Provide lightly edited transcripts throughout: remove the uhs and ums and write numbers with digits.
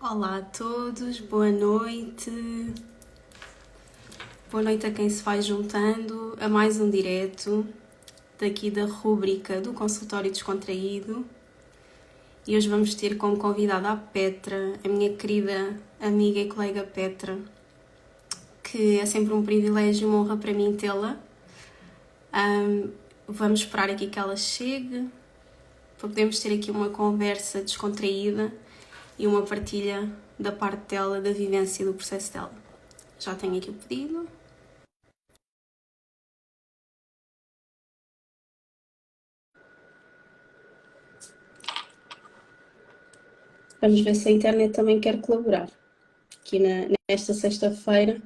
Olá a todos, boa noite. Boa noite a quem se vai juntando a mais um direto daqui da rúbrica do Consultório Descontraído. E hoje vamos ter como convidada a Petra, a minha querida amiga e colega Petra, que é sempre um privilégio e uma honra para mim tê-la. Vamos esperar aqui que ela chegue para podermos ter aqui uma conversa descontraída e uma partilha da parte dela, da vivência e do processo dela. Já tenho aqui o pedido. Vamos ver se a internet também quer colaborar. Aqui nesta sexta-feira.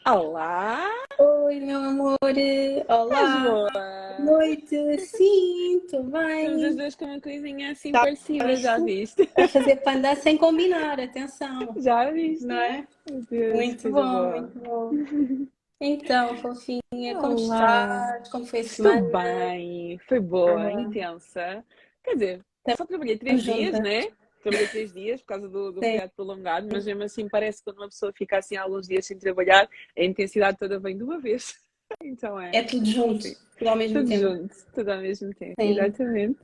Olá! Oi, meu amor! Estás Olá! boa? Boa noite! Sim, estou Estamos as bem! duas com uma coisinha assim parecida, já Estamos viste? a fazer panda sem combinar, atenção! Já viste? Não é? Meu Deus, Muito coisa bom, boa. muito bom. Então, fofinha, como Olá! estás? Como foi a Estou semana? bem, foi boa, intensa. Quer dizer, só trabalhei Estamos 3 dias, juntas. né? Trabalhei 3 dias por causa do Sim. feriado prolongado, mas mesmo assim parece que quando uma pessoa fica assim alguns dias sem trabalhar, a intensidade toda vem de uma vez. Então É é, tudo junto, sim, tudo ao mesmo tudo tempo. junto, tudo ao mesmo tempo, Sim. exatamente.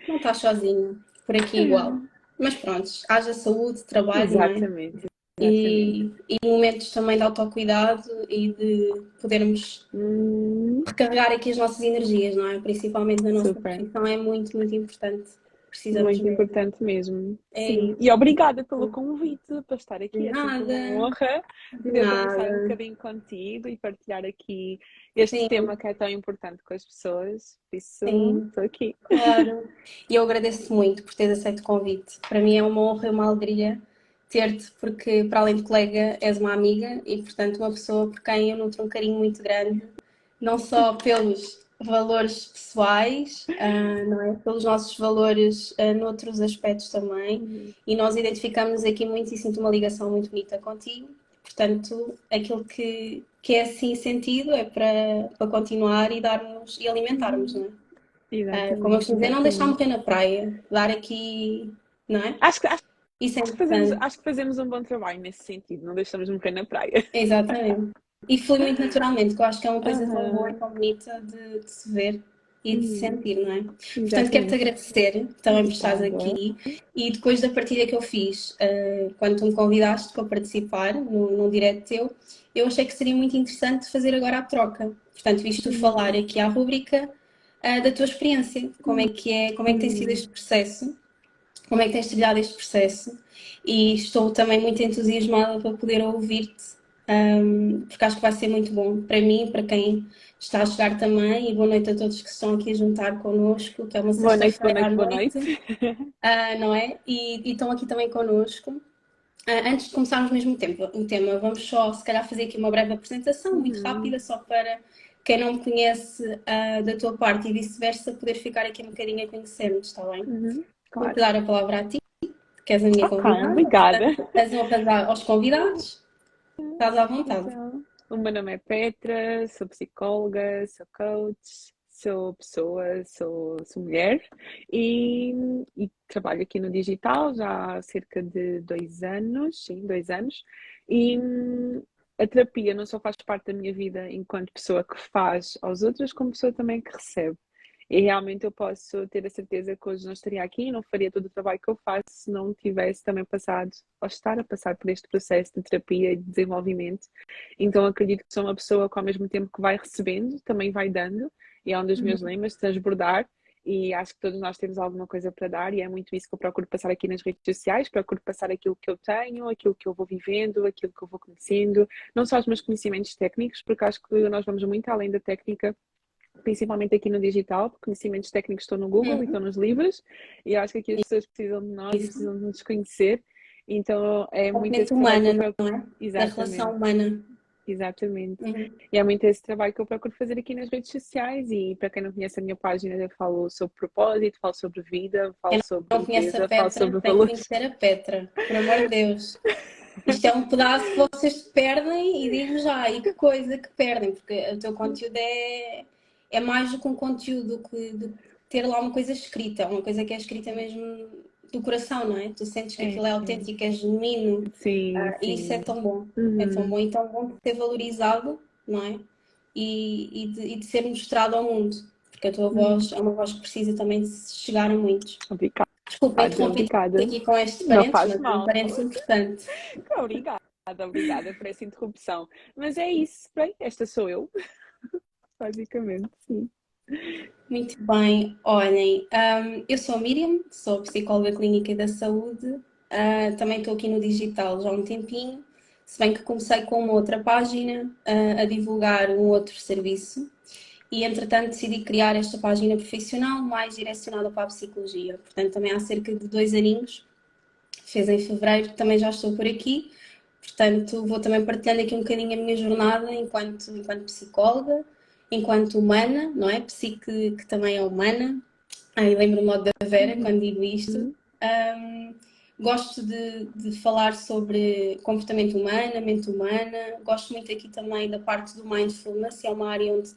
Não estás sozinho, por aqui igual. Mas pronto, haja saúde, trabalho, não é? Exatamente, exatamente. E momentos também de autocuidado e de podermos Hum, recarregar aqui as nossas energias, não é? Principalmente na nossa super. profissão, é muito, muito importante. Precisamos Muito mesmo. importante mesmo. É Sim. E isso. obrigada pelo convite para estar De aqui. É sempre uma nada, honra de poder conversar um nada. bocadinho contigo e partilhar aqui este tema Sim, que é tão importante com as pessoas. Por isso, sim, estou aqui. claro. E eu agradeço muito por teres aceito o convite. Para mim é uma honra e uma alegria ter-te, porque para além de colega, és uma amiga e, portanto, uma pessoa por quem eu nutro um carinho muito grande, não só pelos valores pessoais, não é? Pelos nossos valores noutros aspectos também. Uhum. E nós identificamos aqui muito e sinto uma ligação muito bonita contigo. Portanto, aquilo que é assim sentido é para continuar e darmos e alimentarmos, não é? Como eu Exatamente, costumo dizer, não deixar exatamente. morrer na praia, dar aqui, não é? Acho que, acho, Isso é acho que fazemos, importante. acho que fazemos um bom trabalho nesse sentido. Não deixamos morrer na praia. Exatamente. E flui muito naturalmente, que eu acho que é uma coisa tão boa e Aham. tão bonita de se ver e de se Uhum. sentir, não é? Portanto, quero-te Exatamente. agradecer também por estares Obrigada. aqui e depois da partilha que eu fiz, quando tu me convidaste para participar num direto teu, eu achei que seria muito interessante fazer agora a troca. Portanto, visto tu falar Uhum. aqui à rúbrica, da tua experiência, como é que tem sido Uhum. este processo, como é que tens trilhado este processo e estou também muito entusiasmada para poder ouvir-te, porque acho que vai ser muito bom para mim, para quem está a chegar também, e boa noite a todos que estão aqui a juntar connosco, que é uma Boa noite, boa sexta-feira à noite, boa noite, noite. não é? E estão aqui também connosco. Antes de começarmos mesmo o tema, vamos só, se calhar, fazer aqui uma breve apresentação, muito Uhum. rápida, só para quem não me conhece da tua parte e vice-versa, poder ficar aqui um bocadinho a conhecer-nos, está bem? Uhum. Vou-te Claro. dar a palavra a ti, que és a minha Ok, convidada, obrigada. portanto, as honras aos convidados, estás à vontade. Então, o meu nome é Petra, sou psicóloga, sou coach, sou pessoa, sou mulher e, e trabalho aqui no digital já há cerca de 2 anos, sim, 2 anos. E a terapia não só faz parte da minha vida enquanto pessoa que faz aos outros, como pessoa também que recebe. E realmente eu posso ter a certeza que hoje não estaria aqui, não faria todo o trabalho que eu faço se não tivesse também passado, ou estar a passar por este processo de terapia e de desenvolvimento. Então acredito que sou uma pessoa que ao mesmo tempo que vai recebendo, também vai dando, e é um dos meus lemas, transbordar, e acho que todos nós temos alguma coisa para dar, e é muito isso que eu procuro passar aqui nas redes sociais, procuro passar aquilo que eu tenho, aquilo que eu vou vivendo, aquilo que eu vou conhecendo, não só os meus conhecimentos técnicos, porque acho que nós vamos muito além da técnica, principalmente aqui no digital, porque conhecimentos técnicos estão no Google e estão Uhum. nos livros, e eu acho que aqui as pessoas precisam de nós e Isso. precisam de nos conhecer, então é muito Componente esse trabalho que eu humana, procuro. não é? Da relação Exatamente, humana. exatamente. Uhum. E é muito esse trabalho que eu procuro fazer aqui nas redes sociais, e para quem não conhece a minha página, eu falo sobre propósito, falo sobre vida, falo Quem sobre não conhece a limpeza, falo Petra sobre tem que valores. conhecer a Petra, por amor de Deus. Isto é um pedaço que vocês perdem e digo já, e que coisa que perdem, porque o teu conteúdo é mais do que um conteúdo, do que ter lá uma coisa escrita, uma coisa que é escrita mesmo do coração, não é? Tu sentes que É, aquilo é autêntico, é genuíno, sim, e isso é sim. tão bom. É tão Uhum. bom e tão bom de ser valorizado, não é? E de ser mostrado ao mundo, porque a tua Uhum. voz é uma voz que precisa também de chegar a muitos. Obrigada, Desculpa, interrompi obrigada. aqui com este Não parênteses, faz mas é um mal. parênteses importante. Obrigada, obrigada por essa interrupção. Mas é isso, bem, esta sou eu, basicamente, sim. Muito bem, olhem, eu sou a Miriam, sou psicóloga clínica e da saúde, também estou aqui no digital já há um tempinho, se bem que comecei com uma outra página, a divulgar um outro serviço e entretanto decidi criar esta página profissional mais direcionada para a psicologia, portanto também há cerca de 2 aninhos, fez em fevereiro, também já estou por aqui, portanto vou também partilhando aqui um bocadinho a minha jornada enquanto psicóloga, enquanto humana, não é? Psique que também é humana. Aí lembro-me logo da Vera quando digo isto. Uhum. Gosto de falar sobre comportamento humano, mente humana. Gosto muito aqui também da parte do mindfulness, é uma área onde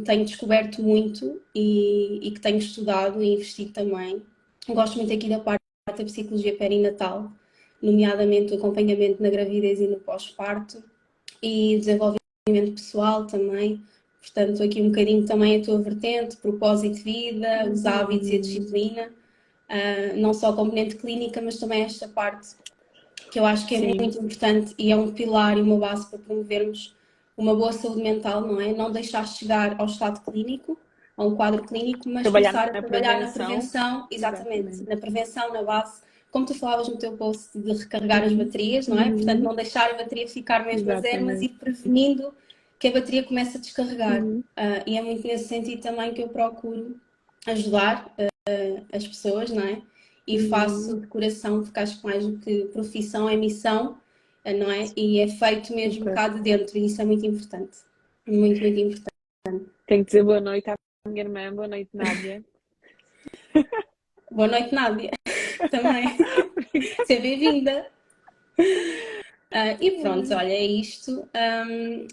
tenho descoberto muito e que tenho estudado e investido também. Gosto muito aqui da parte da psicologia perinatal, nomeadamente o acompanhamento na gravidez e no pós-parto e desenvolvimento pessoal também. Portanto, aqui um bocadinho também a tua vertente, propósito de vida, os hábitos e a disciplina, não só a componente clínica, mas também esta parte que eu acho que é Sim, muito importante e é um pilar e uma base para promovermos uma boa saúde mental, não é? Não deixar chegar ao estado clínico, a um quadro clínico, mas trabalhar começar a na trabalhar na prevenção, prevenção, exatamente, exatamente. na prevenção, na base, como tu falavas no teu post de recarregar as Uhum. baterias, não é? Portanto, Uhum. não deixar a bateria ficar mesmo a zero, mas ir Exatamente. prevenindo que a bateria comece a descarregar. Uhum. E é muito nesse sentido também que eu procuro ajudar as pessoas, não é? E faço Uhum. de coração, porque acho que mais do que profissão é missão, não é? E é feito mesmo Super. cá de dentro, e isso é muito importante. Muito, muito importante. Tenho que dizer boa noite à minha irmã, boa noite, Nádia. Boa noite, Nádia, também. Seja bem-vinda. E pronto, olha, é isto.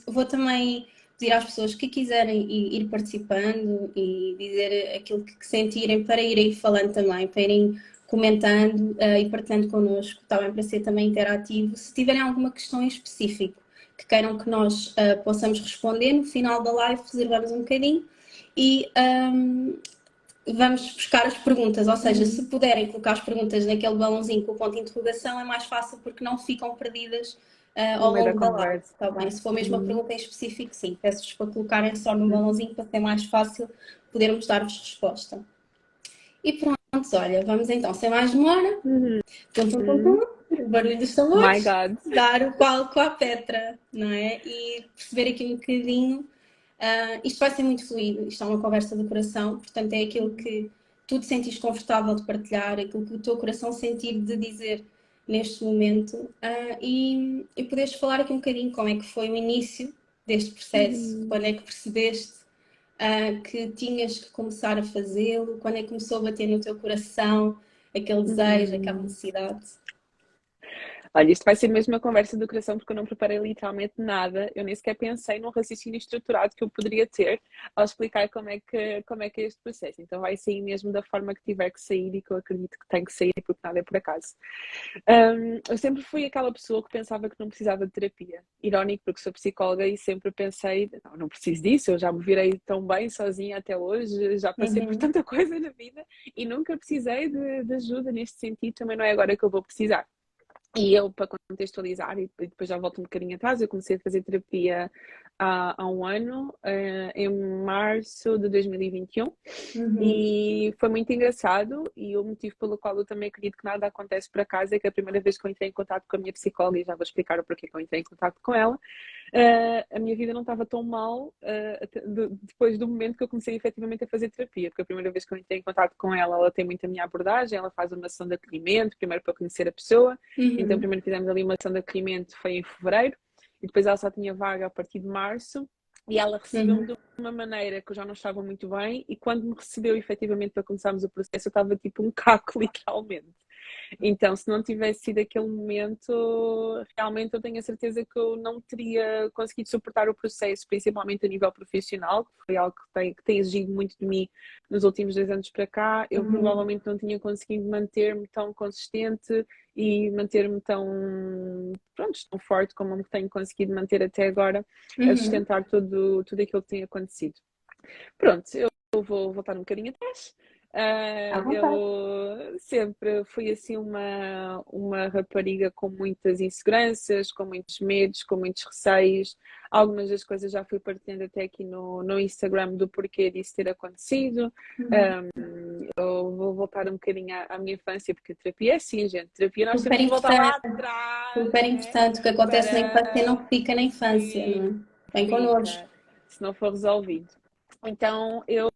Vou também pedir às pessoas que quiserem ir participando e dizer aquilo que sentirem para irem falando também, para irem comentando e partilhando connosco, está bem, para ser também interativo. Se tiverem alguma questão em específico que queiram que nós possamos responder, no final da live reservamos um bocadinho e vamos buscar as perguntas, ou seja, se Uhum. puderem colocar as perguntas naquele balãozinho com o ponto de interrogação é mais fácil porque não ficam perdidas No ao meio da longo da live, conversa. está bem? Se for mesmo uma Uhum. pergunta em específico, sim, peço-vos para colocarem só no Uhum. balãozinho para ser mais fácil podermos dar-vos resposta. E pronto, olha, vamos então, sem mais demora, Uhum. tum, tum, tum, Uhum. tum, o barulho dos My tambores, God. dar o palco à Petra, não é? E perceber aqui um bocadinho. Isto vai ser muito fluido, isto é uma conversa do coração, portanto é aquilo que tu te sentires confortável de partilhar, aquilo que o teu coração sentir de dizer neste momento e poderes falar aqui um bocadinho como é que foi o início deste processo, Uhum. quando é que percebeste que tinhas que começar a fazê-lo, quando é que começou a bater no teu coração aquele desejo, aquela Uhum. necessidade. Olha, isto vai ser mesmo uma conversa do coração porque eu não preparei literalmente nada. Eu nem sequer pensei num raciocínio estruturado que eu poderia ter ao explicar como é que é este processo. Então vai sair mesmo da forma que tiver que sair e que eu acredito que tem que sair porque nada é por acaso. Eu sempre fui aquela pessoa que pensava que não precisava de terapia. Irónico porque sou psicóloga e sempre pensei, não preciso disso, eu já me virei tão bem sozinha até hoje, já passei por Uhum. tanta coisa na vida e nunca precisei de ajuda neste sentido, também não é agora que eu vou precisar. E eu, para contextualizar, e depois já volto um bocadinho atrás, eu comecei a fazer terapia há um ano, em março de 2021, Uhum. e foi muito engraçado. E o motivo pelo qual eu também acredito que nada acontece por acaso é que a primeira vez que eu entrei em contato com a minha psicóloga, e já vou explicar o porquê que eu entrei em contato com ela, a minha vida não estava tão mal depois do momento que eu comecei efetivamente a fazer terapia, porque a primeira vez que eu entrei em contato com ela, ela tem muito a minha abordagem, ela faz uma sessão de acolhimento, primeiro para conhecer a pessoa, então Uhum. primeiro fizemos ali uma sessão de acolhimento, foi em fevereiro, e depois ela só tinha vaga a partir de março, e ela recebeu-me Uhum. de uma maneira que eu já não estava muito bem, e quando me recebeu efetivamente para começarmos o processo, eu estava tipo um caco, literalmente. Então, se não tivesse sido aquele momento, realmente eu tenho a certeza que eu não teria conseguido suportar o processo, principalmente a nível profissional, que foi algo que tem exigido muito de mim nos últimos 2 anos para cá. Eu Uhum. provavelmente não tinha conseguido manter-me tão consistente e manter-me tão, pronto, tão forte como me tenho conseguido manter até agora, a Uhum. sustentar tudo aquilo que tem acontecido. Pronto, eu vou voltar um bocadinho atrás. À vontade. Eu sempre fui assim uma rapariga com muitas inseguranças, com muitos medos, com muitos receios. Algumas das coisas já fui partilhando até aqui no Instagram do porquê disso ter acontecido. Uhum. Eu vou voltar um bocadinho à minha infância, porque a terapia é assim, gente. Terapia nós Super temos que voltar lá importante, atrás, super né? importante. O que acontece na infância Para não fica na infância, não é? Vem connosco. fica, se não for resolvido. Então eu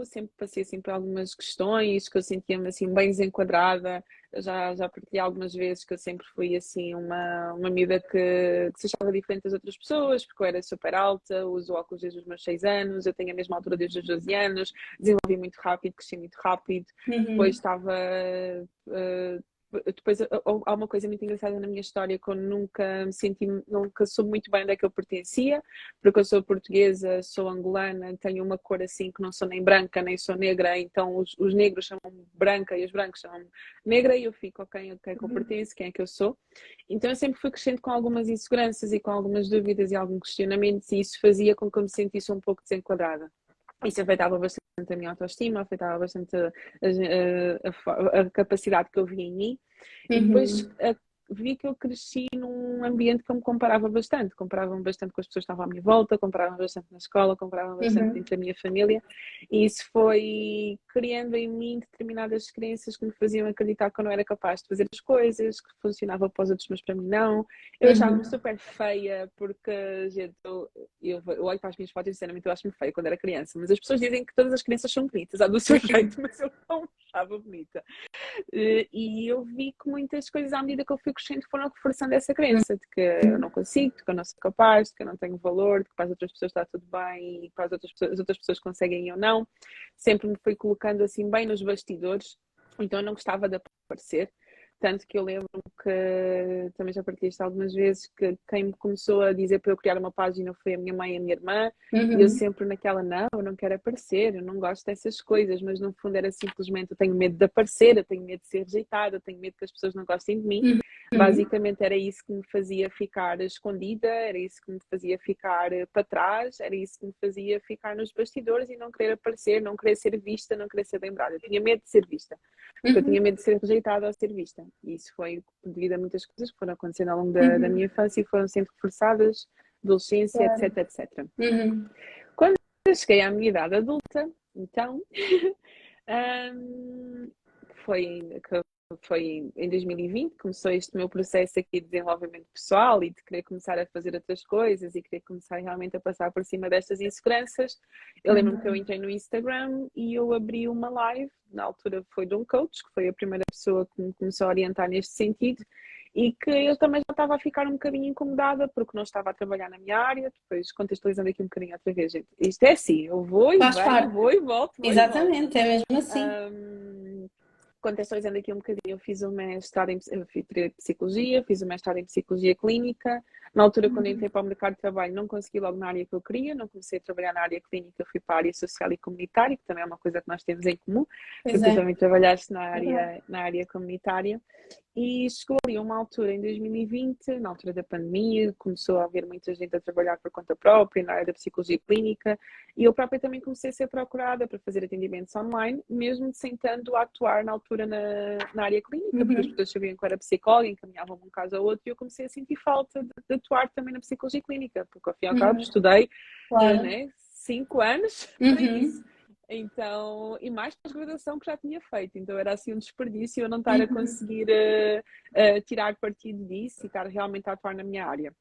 sempre passei assim por algumas questões que eu sentia-me assim bem desenquadrada. Eu já partilhei algumas vezes que eu sempre fui assim uma miúda que se achava diferente das outras pessoas, porque eu era super alta, uso óculos desde os meus 6 anos, eu tenho a mesma altura desde os 12 anos, desenvolvi muito rápido, cresci muito rápido, depois Uhum. estava. Depois há uma coisa muito engraçada na minha história que eu nunca me senti, nunca soube muito bem onde é que eu pertencia, porque eu sou portuguesa, sou angolana, tenho uma cor assim que não sou nem branca nem sou negra, então os negros chamam-me branca e os brancos chamam-me negra e eu fico, ok, a quem é que eu pertenço, quem é que eu sou. Então eu sempre fui crescendo com algumas inseguranças e com algumas dúvidas e alguns questionamentos e isso fazia com que eu me sentisse um pouco desenquadrada. Isso afetava bastante a minha autoestima, afetava bastante a capacidade que eu via em mim. E depois Uhum. vi que eu cresci num ambiente que eu me comparava-me bastante com as pessoas que estavam à minha volta, comparava-me bastante na escola, comparava-me bastante Uhum. dentro da minha família, e isso foi criando em mim determinadas crenças que me faziam acreditar que eu não era capaz de fazer as coisas, que funcionava para os outros, mas para mim não. Eu achava-me Uhum. super feia, porque, gente, eu olho para as minhas fotos e, sinceramente, eu acho-me feia quando era criança, mas as pessoas dizem que todas as crianças são bonitas, do seu jeito, mas eu não me achava bonita. E eu vi que muitas coisas, à medida que eu fui crescendo, foram reforçando essa crença de que eu não consigo, de que eu não sou capaz, de que eu não tenho valor, de que para as outras pessoas está tudo bem e para as outras pessoas conseguem e eu não. Sempre me fui colocando assim bem nos bastidores, então eu não gostava de aparecer. Tanto que eu lembro-me que também já partilhei isto algumas vezes, que quem me começou a dizer para eu criar uma página foi a minha mãe e a minha irmã, e eu Uhum. sempre naquela, não, eu não quero aparecer, eu não gosto dessas coisas, mas no fundo era simplesmente, eu tenho medo de aparecer, eu tenho medo de ser rejeitada, eu tenho medo que as pessoas não gostem de mim. Uhum. Basicamente era isso que me fazia ficar escondida, era isso que me fazia ficar para trás, era isso que me fazia ficar nos bastidores e não querer aparecer, não querer ser vista, não querer ser lembrada. Eu tinha medo de ser vista, porque eu tinha Uhum. medo de ser rejeitada ou ser vista. E isso foi devido a muitas coisas que foram acontecendo ao longo da Uhum. minha infância e foram sendo reforçadas, adolescência, Claro. etc, etc. Uhum. Quando eu cheguei à minha idade adulta, então, hum, foi, foi em 2020, começou este meu processo aqui de desenvolvimento pessoal e de querer começar a fazer outras coisas e querer começar realmente a passar por cima destas inseguranças. Eu lembro-me que eu Uhum. entrei no Instagram e eu abri uma live, na altura foi de um coach, que foi a primeira pessoa que me começou a orientar neste sentido, e que eu também já estava a ficar um bocadinho incomodada porque não estava a trabalhar na minha área. Depois, contextualizando aqui um bocadinho outra vez, gente, isto é assim, eu vou e Faz venho, parte. vou e volto, vou e volto. Exatamente, é mesmo assim. Um, Contextualizando aqui um bocadinho, eu fiz o mestrado eu fiz psicologia, fiz o mestrado em psicologia clínica. Na altura, quando entrei para o mercado de trabalho, não consegui logo na área que eu queria, não comecei a trabalhar na área clínica, fui para a área social e comunitária, que também é uma coisa que nós temos em comum, Pois porque tu é. também trabalhaste Verdade. na área comunitária. E chegou ali uma altura em 2020, na altura da pandemia, começou a haver muita gente a trabalhar por conta própria, na área da psicologia clínica, e eu própria também comecei a ser procurada para fazer atendimentos online, mesmo sem tanto atuar na altura na área clínica, porque as Uhum. pessoas sabiam que eu era psicóloga, encaminhavam-me um caso ao outro, e eu comecei a sentir falta de atuar também na psicologia clínica, porque ao fim e ao cabo Uhum. estudei, Claro. né, 5 anos para isso. Uhum. Então, e mais pós-graduação que já tinha feito, então era assim um desperdício eu não estar a Uhum. conseguir tirar partido disso e estar realmente a atuar na minha área.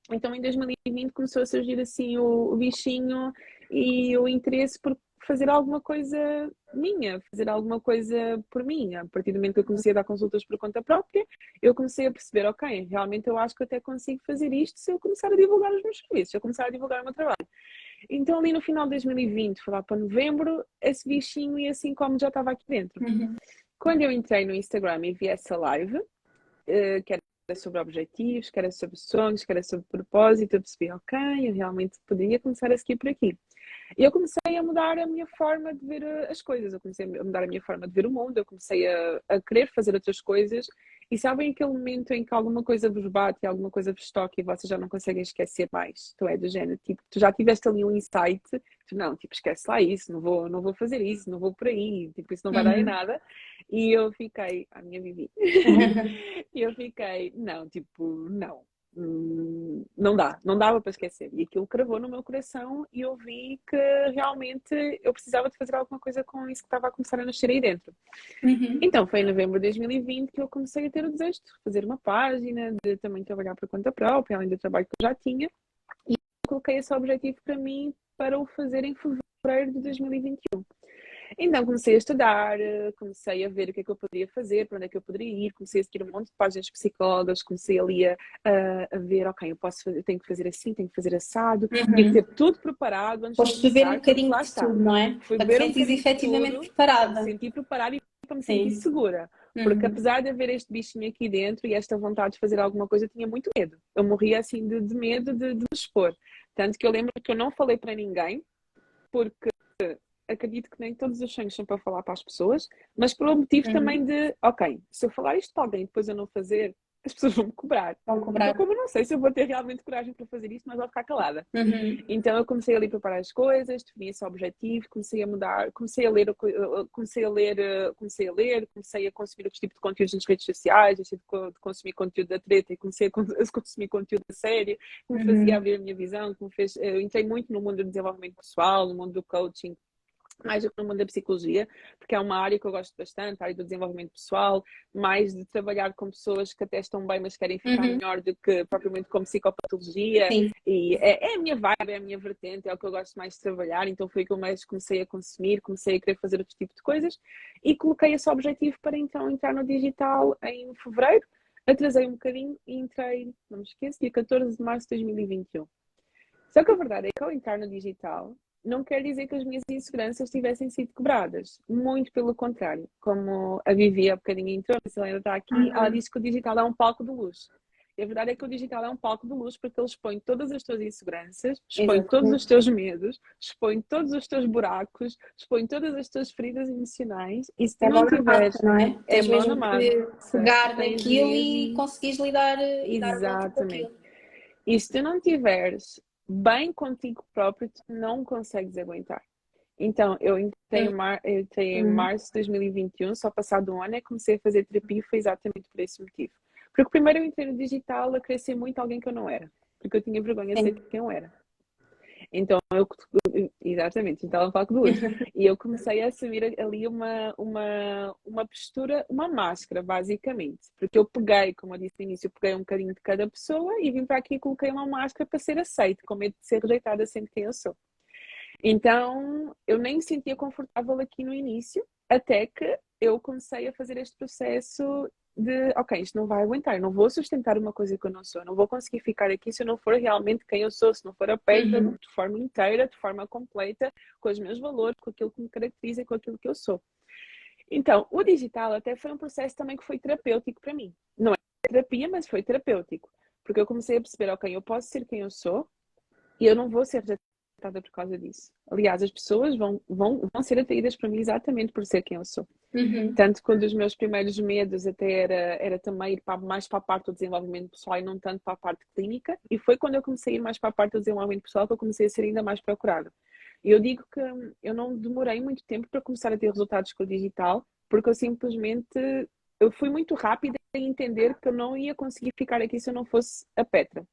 Então, em 2020 começou a surgir assim o bichinho e o interesse por fazer alguma coisa minha, fazer alguma coisa por mim. A partir do momento que eu comecei a dar consultas por conta própria, eu comecei a perceber, ok, realmente eu acho que até consigo fazer isto se eu começar a divulgar os meus serviços, se eu começar a divulgar o meu trabalho. Então, ali no final de 2020, foi lá para novembro, esse bichinho e assim como já estava aqui dentro. Uhum. Quando eu entrei no Instagram e vi essa live, que era sobre objetivos, que era sobre sonhos, que era sobre propósito, eu percebi, ok, eu realmente poderia começar a seguir por aqui. E eu comecei a mudar a minha forma de ver as coisas, eu comecei a mudar a minha forma de ver o mundo, eu comecei a querer fazer outras coisas. E sabem aquele momento em que alguma coisa vos bate, alguma coisa vos toca e vocês já não conseguem esquecer mais? Tu é do género, tipo, tu já tiveste ali um insight, tu não, tipo, esquece lá isso, não vou fazer isso, não vou por aí, tipo, isso não vai dar em Uhum. nada. E eu fiquei, a minha Vivi, e eu fiquei, não, tipo, não. Não dá, não dava para esquecer. E aquilo cravou no meu coração e eu vi que realmente eu precisava de fazer alguma coisa com isso que estava a começar a nascer aí dentro. Uhum. Então foi em novembro de 2020 que eu comecei a ter o desejo de fazer uma página, de também trabalhar por conta própria, além do trabalho que eu já tinha. E eu coloquei esse objetivo para mim para o fazer em fevereiro de 2021. Então comecei a estudar, comecei a ver o que é que eu poderia fazer, para onde é que eu poderia ir, comecei a seguir um monte de páginas de psicólogas, comecei ali a ver, ok, eu posso fazer, tenho que fazer assim, tenho que fazer assado, tinha que ter Uhum. tudo preparado antes de Foste beber um começar, porque bocadinho lá de está, tudo, não é? fui Para te beber um sentires bocadinho de efetivamente tudo para me preparada. sentir preparada e para me sentir Sim. segura. Porque Uhum. apesar de haver este bichinho aqui dentro e esta vontade de fazer alguma coisa, eu tinha muito medo. Eu morria assim de medo de me expor. Tanto que eu lembro que eu não falei para ninguém, porque acredito que nem todos os sonhos são para falar para as pessoas, mas por um motivo também Uhum. de, ok, se eu falar isto para alguém e depois eu não fazer, as pessoas vão me cobrar. Vão Então, cobrar. como eu não sei se eu vou ter realmente coragem para fazer isto, mas vou ficar calada. Uhum. Então, eu comecei ali a preparar as coisas, defini esse objetivo, comecei a mudar, comecei a ler, comecei a consumir outros tipos de conteúdos nas redes sociais, deixei de consumir conteúdo da treta e comecei a consumir conteúdo da série, que me fazia Uhum. abrir a minha visão, que me fez. Eu entrei muito no mundo do desenvolvimento pessoal, no mundo do coaching, mais do que no mundo da psicologia, porque é uma área que eu gosto bastante, a área do desenvolvimento pessoal, mais de trabalhar com pessoas que até estão bem, mas querem ficar Uhum. melhor do que propriamente com psicopatologia. Sim. E é a minha vibe, é a minha vertente, é o que eu gosto mais de trabalhar, então foi o que eu mais comecei a consumir, comecei a querer fazer outro tipo de coisas e coloquei esse objetivo para então entrar no digital em fevereiro. Atrasei um bocadinho e entrei, não me esqueço, dia 14 de março de 2021. Só que a verdade é que ao entrar no digital, não quer dizer que as minhas inseguranças tivessem sido quebradas. Muito pelo contrário. Como a Vivi há bocadinho entrou, se ela ainda está aqui, ela Uhum. disse que o digital é um palco de luz. E a verdade é que o digital é um palco de luz porque ele expõe todas as tuas inseguranças, expõe todos os Exatamente. teus medos, expõe todos os teus buracos, expõe todas as tuas feridas emocionais. E se tu É mão não na massa, tiveres, não é? é Tens mão na mesmo massa, que pegar tens naquilo e mesmo. conseguires lidar e dar volta com Exatamente. aquilo. E se tu não tiveres bem contigo próprio, tu não consegues aguentar. Então, eu entrei em Uhum. março de 2021, só passado um ano, é que comecei a fazer terapia e foi exatamente por esse motivo. Porque primeiro eu entrei no digital a querer ser muito alguém que eu não era. Porque eu tinha vergonha de ser Sim. quem eu era. Então, exatamente, então ela fala de luz. E eu comecei a assumir ali uma postura, uma máscara, basicamente. Porque eu peguei, como eu disse no início, eu peguei um bocadinho de cada pessoa e vim para aqui e coloquei uma máscara para ser aceito, com medo de ser rejeitada sendo quem eu sou. Então, eu nem me sentia confortável aqui no início, até que eu comecei a fazer este processo de, ok, isto não vai aguentar, eu não vou sustentar uma coisa que eu não sou, eu não vou conseguir ficar aqui se eu não for realmente quem eu sou, se não for a Petra Uhum. de forma inteira, de forma completa, com os meus valores, com aquilo que me caracteriza e com aquilo que eu sou. Então, o digital até foi um processo também que foi terapêutico para mim. Não é terapia, mas foi terapêutico. Porque eu comecei a perceber, ok, eu posso ser quem eu sou e eu não vou ser rejeitada por causa disso. Aliás, as pessoas vão ser atraídas para mim exatamente por ser quem eu sou. Uhum. Tanto que um dos meus primeiros medos até era também ir mais para a parte do desenvolvimento pessoal e não tanto para a parte clínica. E foi quando eu comecei a ir mais para a parte do desenvolvimento pessoal que eu comecei a ser ainda mais procurada. E eu digo que eu não demorei muito tempo para começar a ter resultados com o digital, porque eu fui muito rápida em entender que eu não ia conseguir ficar aqui se eu não fosse a Petra.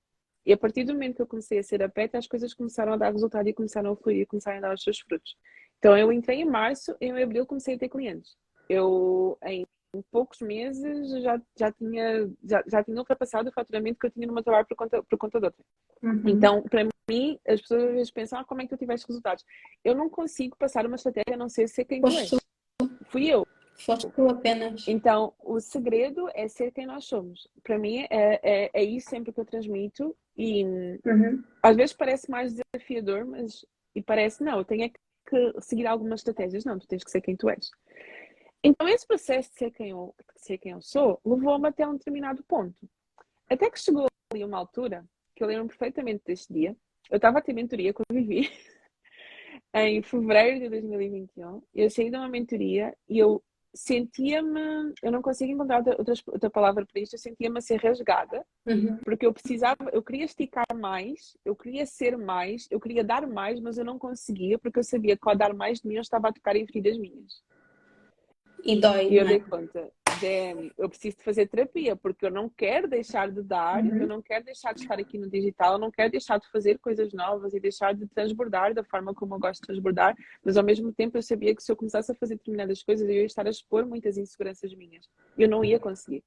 E a partir do momento que eu comecei a ser a Petra, as coisas começaram a dar resultado e começaram a fluir, começaram a dar os seus frutos. Então eu entrei em março, em abril comecei a ter clientes. Eu, em poucos meses, já tinha ultrapassado o faturamento que eu tinha no meu trabalho por conta de outra. Uhum. Então, para mim, as pessoas às vezes pensam, como é que tu tiveste resultados? Eu não consigo passar uma estratégia a não ser quem tu Foste és. Fui eu. Foste tu apenas. Então, o segredo é ser quem nós somos. Para mim, é isso sempre que eu transmito e Uhum. às vezes parece mais desafiador, mas e parece, não, eu tenho é que seguir algumas estratégias. Não, tu tens que ser quem tu és. Então esse processo de ser quem eu sou levou-me até um determinado ponto. Até que chegou ali uma altura, que eu lembro perfeitamente deste dia, eu estava a ter mentoria que eu vivi em fevereiro de 2021. Eu saí de uma mentoria e eu sentia-me, eu não consigo encontrar outra palavra para isto, eu sentia-me a ser rasgada, Uhum. porque eu precisava, eu queria esticar mais, eu queria ser mais, eu queria dar mais, mas eu não conseguia, porque eu sabia que ao dar mais de mim eu estava a tocar em feridas minhas. E dói, E eu não é? dei conta, damn, eu preciso de fazer terapia, porque eu não quero deixar de dar, eu Uhum. não quero deixar de estar aqui no digital, eu não quero deixar de fazer coisas novas e deixar de transbordar da forma como eu gosto de transbordar, mas ao mesmo tempo eu sabia que se eu começasse a fazer determinadas coisas, eu ia estar a expor muitas inseguranças minhas. Eu não ia conseguir.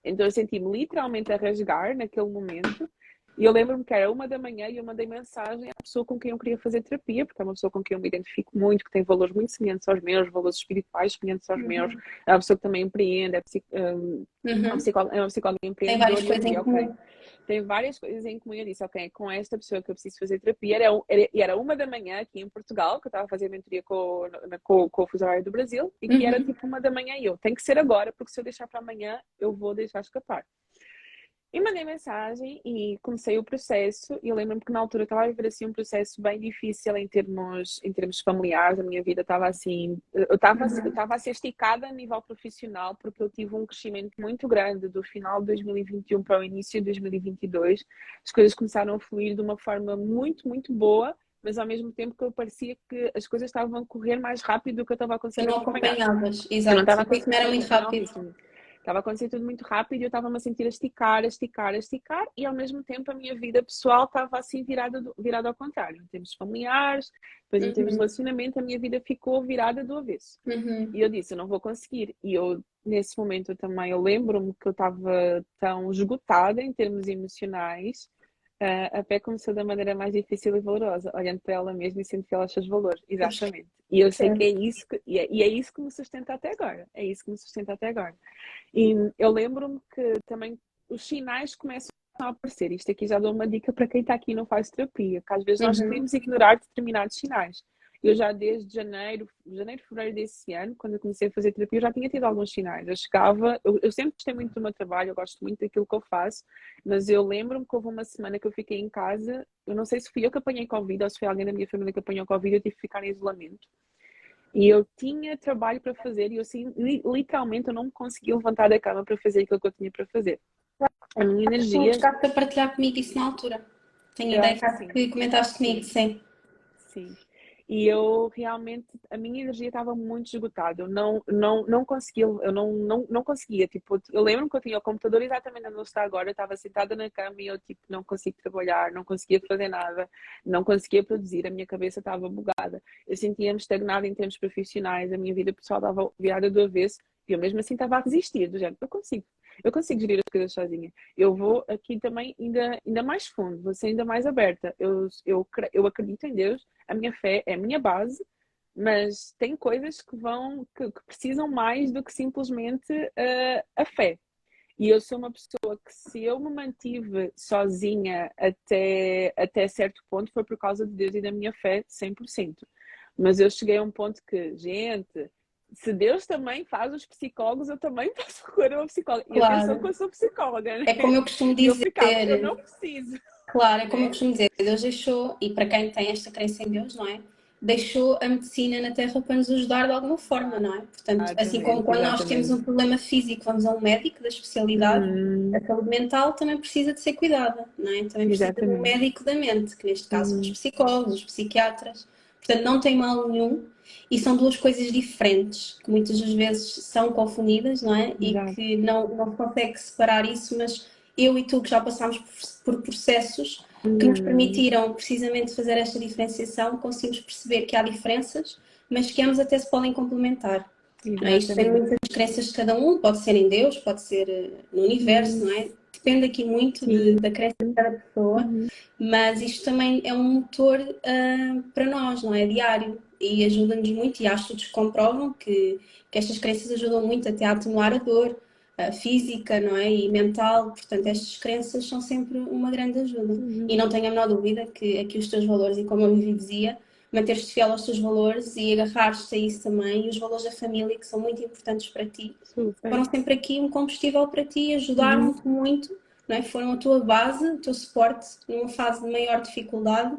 Então eu senti-me literalmente a rasgar naquele momento. E eu lembro-me que era 1 da manhã e eu mandei mensagem à pessoa com quem eu queria fazer terapia, porque é uma pessoa com quem eu me identifico muito, que tem valores muito semelhantes aos meus, valores espirituais semelhantes aos meus. Uhum. É uma pessoa que também empreende, Uhum. é uma psicóloga Tem várias empreendedora e eu coisas vi, em ok, comum. tem várias coisas em comum. Eu disse, ok, com esta pessoa que eu preciso fazer terapia, e era 1 da manhã aqui em Portugal, que eu estava a fazer mentoria com o fuso horário do Brasil, e que era Uhum. tipo 1 da manhã e eu, tem que ser agora, porque se eu deixar para amanhã, eu vou deixar escapar. E mandei mensagem e comecei o processo. E eu lembro-me que na altura eu estava a viver assim um processo bem difícil em termos familiares. A minha vida estava assim, eu Uhum. estava a ser esticada a nível profissional, porque eu tive um crescimento muito grande do final de 2021 para o início de 2022. As coisas começaram a fluir de uma forma muito, muito boa, mas ao mesmo tempo que eu parecia que as coisas estavam a correr mais rápido do que eu estava a Tu conseguir não acompanhar. acompanhavas, Eu não exato. estava a O ritmo conseguir era muito acompanhar o rápido. ritmo. Estava a acontecer tudo muito rápido e eu estava-me a sentir a esticar, a esticar, a esticar, e ao mesmo tempo a minha vida pessoal estava assim virada ao contrário. Em termos familiares, depois em termos de Uhum. relacionamento, a minha vida ficou virada do avesso. Uhum. E eu disse, eu não vou conseguir. E eu, nesse momento, eu lembro-me que eu estava tão esgotada em termos emocionais, a Pé começou da maneira mais difícil e valorosa, olhando para ela mesma e sendo fiel aos seus valores. Exatamente. E eu sei que é Percebo. isso e é isso que me sustenta até agora. É isso que me sustenta até agora. E eu lembro-me que também os sinais começam a aparecer. Isto aqui já dou uma dica para quem está aqui e não faz terapia, que às vezes nós Uhum. queremos ignorar determinados sinais. Eu já desde fevereiro desse ano, quando eu comecei a fazer terapia, eu já tinha tido alguns sinais. Eu chegava, eu sempre gostei muito do meu trabalho, eu gosto muito daquilo que eu faço, mas eu lembro-me que houve uma semana que eu fiquei em casa, eu não sei se fui eu que apanhei Covid ou se foi alguém da minha família que apanhou Covid, eu tive que ficar em isolamento. E eu tinha trabalho para fazer e eu assim, literalmente eu não me conseguia levantar da cama para fazer aquilo que eu tinha para fazer. A minha Acho que tu energia, chegaste a partilhar comigo isso na altura. Tenho eu ideia acho que sim, que comentaste comigo, sim, sim. sim. E eu realmente, a minha energia estava muito esgotada. Eu não conseguia, não conseguia. Tipo, eu lembro que eu tinha o computador exatamente onde ele está agora. Eu estava sentada na cama e eu, tipo, não consigo trabalhar, não conseguia fazer nada, não conseguia produzir. A minha cabeça estava bugada. Eu sentia-me estagnada em termos profissionais. A minha vida pessoal estava virada do avesso. E eu mesmo assim estava a resistir, do género, eu consigo gerir as coisas sozinha. Eu vou aqui também ainda mais fundo, vou ser ainda mais aberta. Eu acredito em Deus, a minha fé é a minha base, mas tem coisas que precisam mais do que simplesmente a fé. E eu sou uma pessoa que, se eu me mantive sozinha até certo ponto, foi por causa de Deus e da minha fé, 100%. Mas eu cheguei a um ponto que, gente, se Deus também faz os psicólogos, eu também posso recorrer a uma psicóloga. E atenção que Claro. eu sou psicóloga, né? É como eu costumo E eu ficava, eu dizer, não preciso, claro, é como eu né? costumo dizer, Deus deixou, e para quem tem esta crença em Deus, não é? Deixou a medicina na Terra para nos ajudar de alguma forma, não é? Portanto, assim como Exatamente, quando nós temos exatamente. um problema físico, vamos a um médico da especialidade, a Uhum, saúde mental também precisa de ser cuidada, não é? Também precisa de um exatamente. médico da mente, que neste caso são os Uhum, psicólogos, os psiquiatras. Portanto, não tem mal nenhum e são duas coisas diferentes, que muitas das vezes são confundidas, não é? E exato. que não se consegue separar isso, mas eu e tu que já passámos por processos que nos Uhum, permitiram precisamente fazer esta diferenciação, conseguimos perceber que há diferenças, mas que ambos até se podem complementar. Não é? Isto depende exatamente. muito das crenças de cada um, pode ser em Deus, pode ser no universo, Uhum, não é? Depende aqui muito sim. da crença de cada pessoa, Uhum, mas isto também é um motor para nós, não é? Diário. E ajuda-nos muito, e há estudos que comprovam que estas crenças ajudam muito até a atenuar a dor física, não é? E mental. Portanto, estas crenças são sempre uma grande ajuda. E uhum. não tenho a menor dúvida que aqui os teus valores, e como eu lhe dizia, manter-te fiel aos teus valores e agarrar-te a isso também. E os valores da família, que são muito importantes para ti, Super. foram sempre aqui um combustível para ti, Uhum. ajudaram-te muito, não é? Foram a tua base, o teu suporte numa fase de maior dificuldade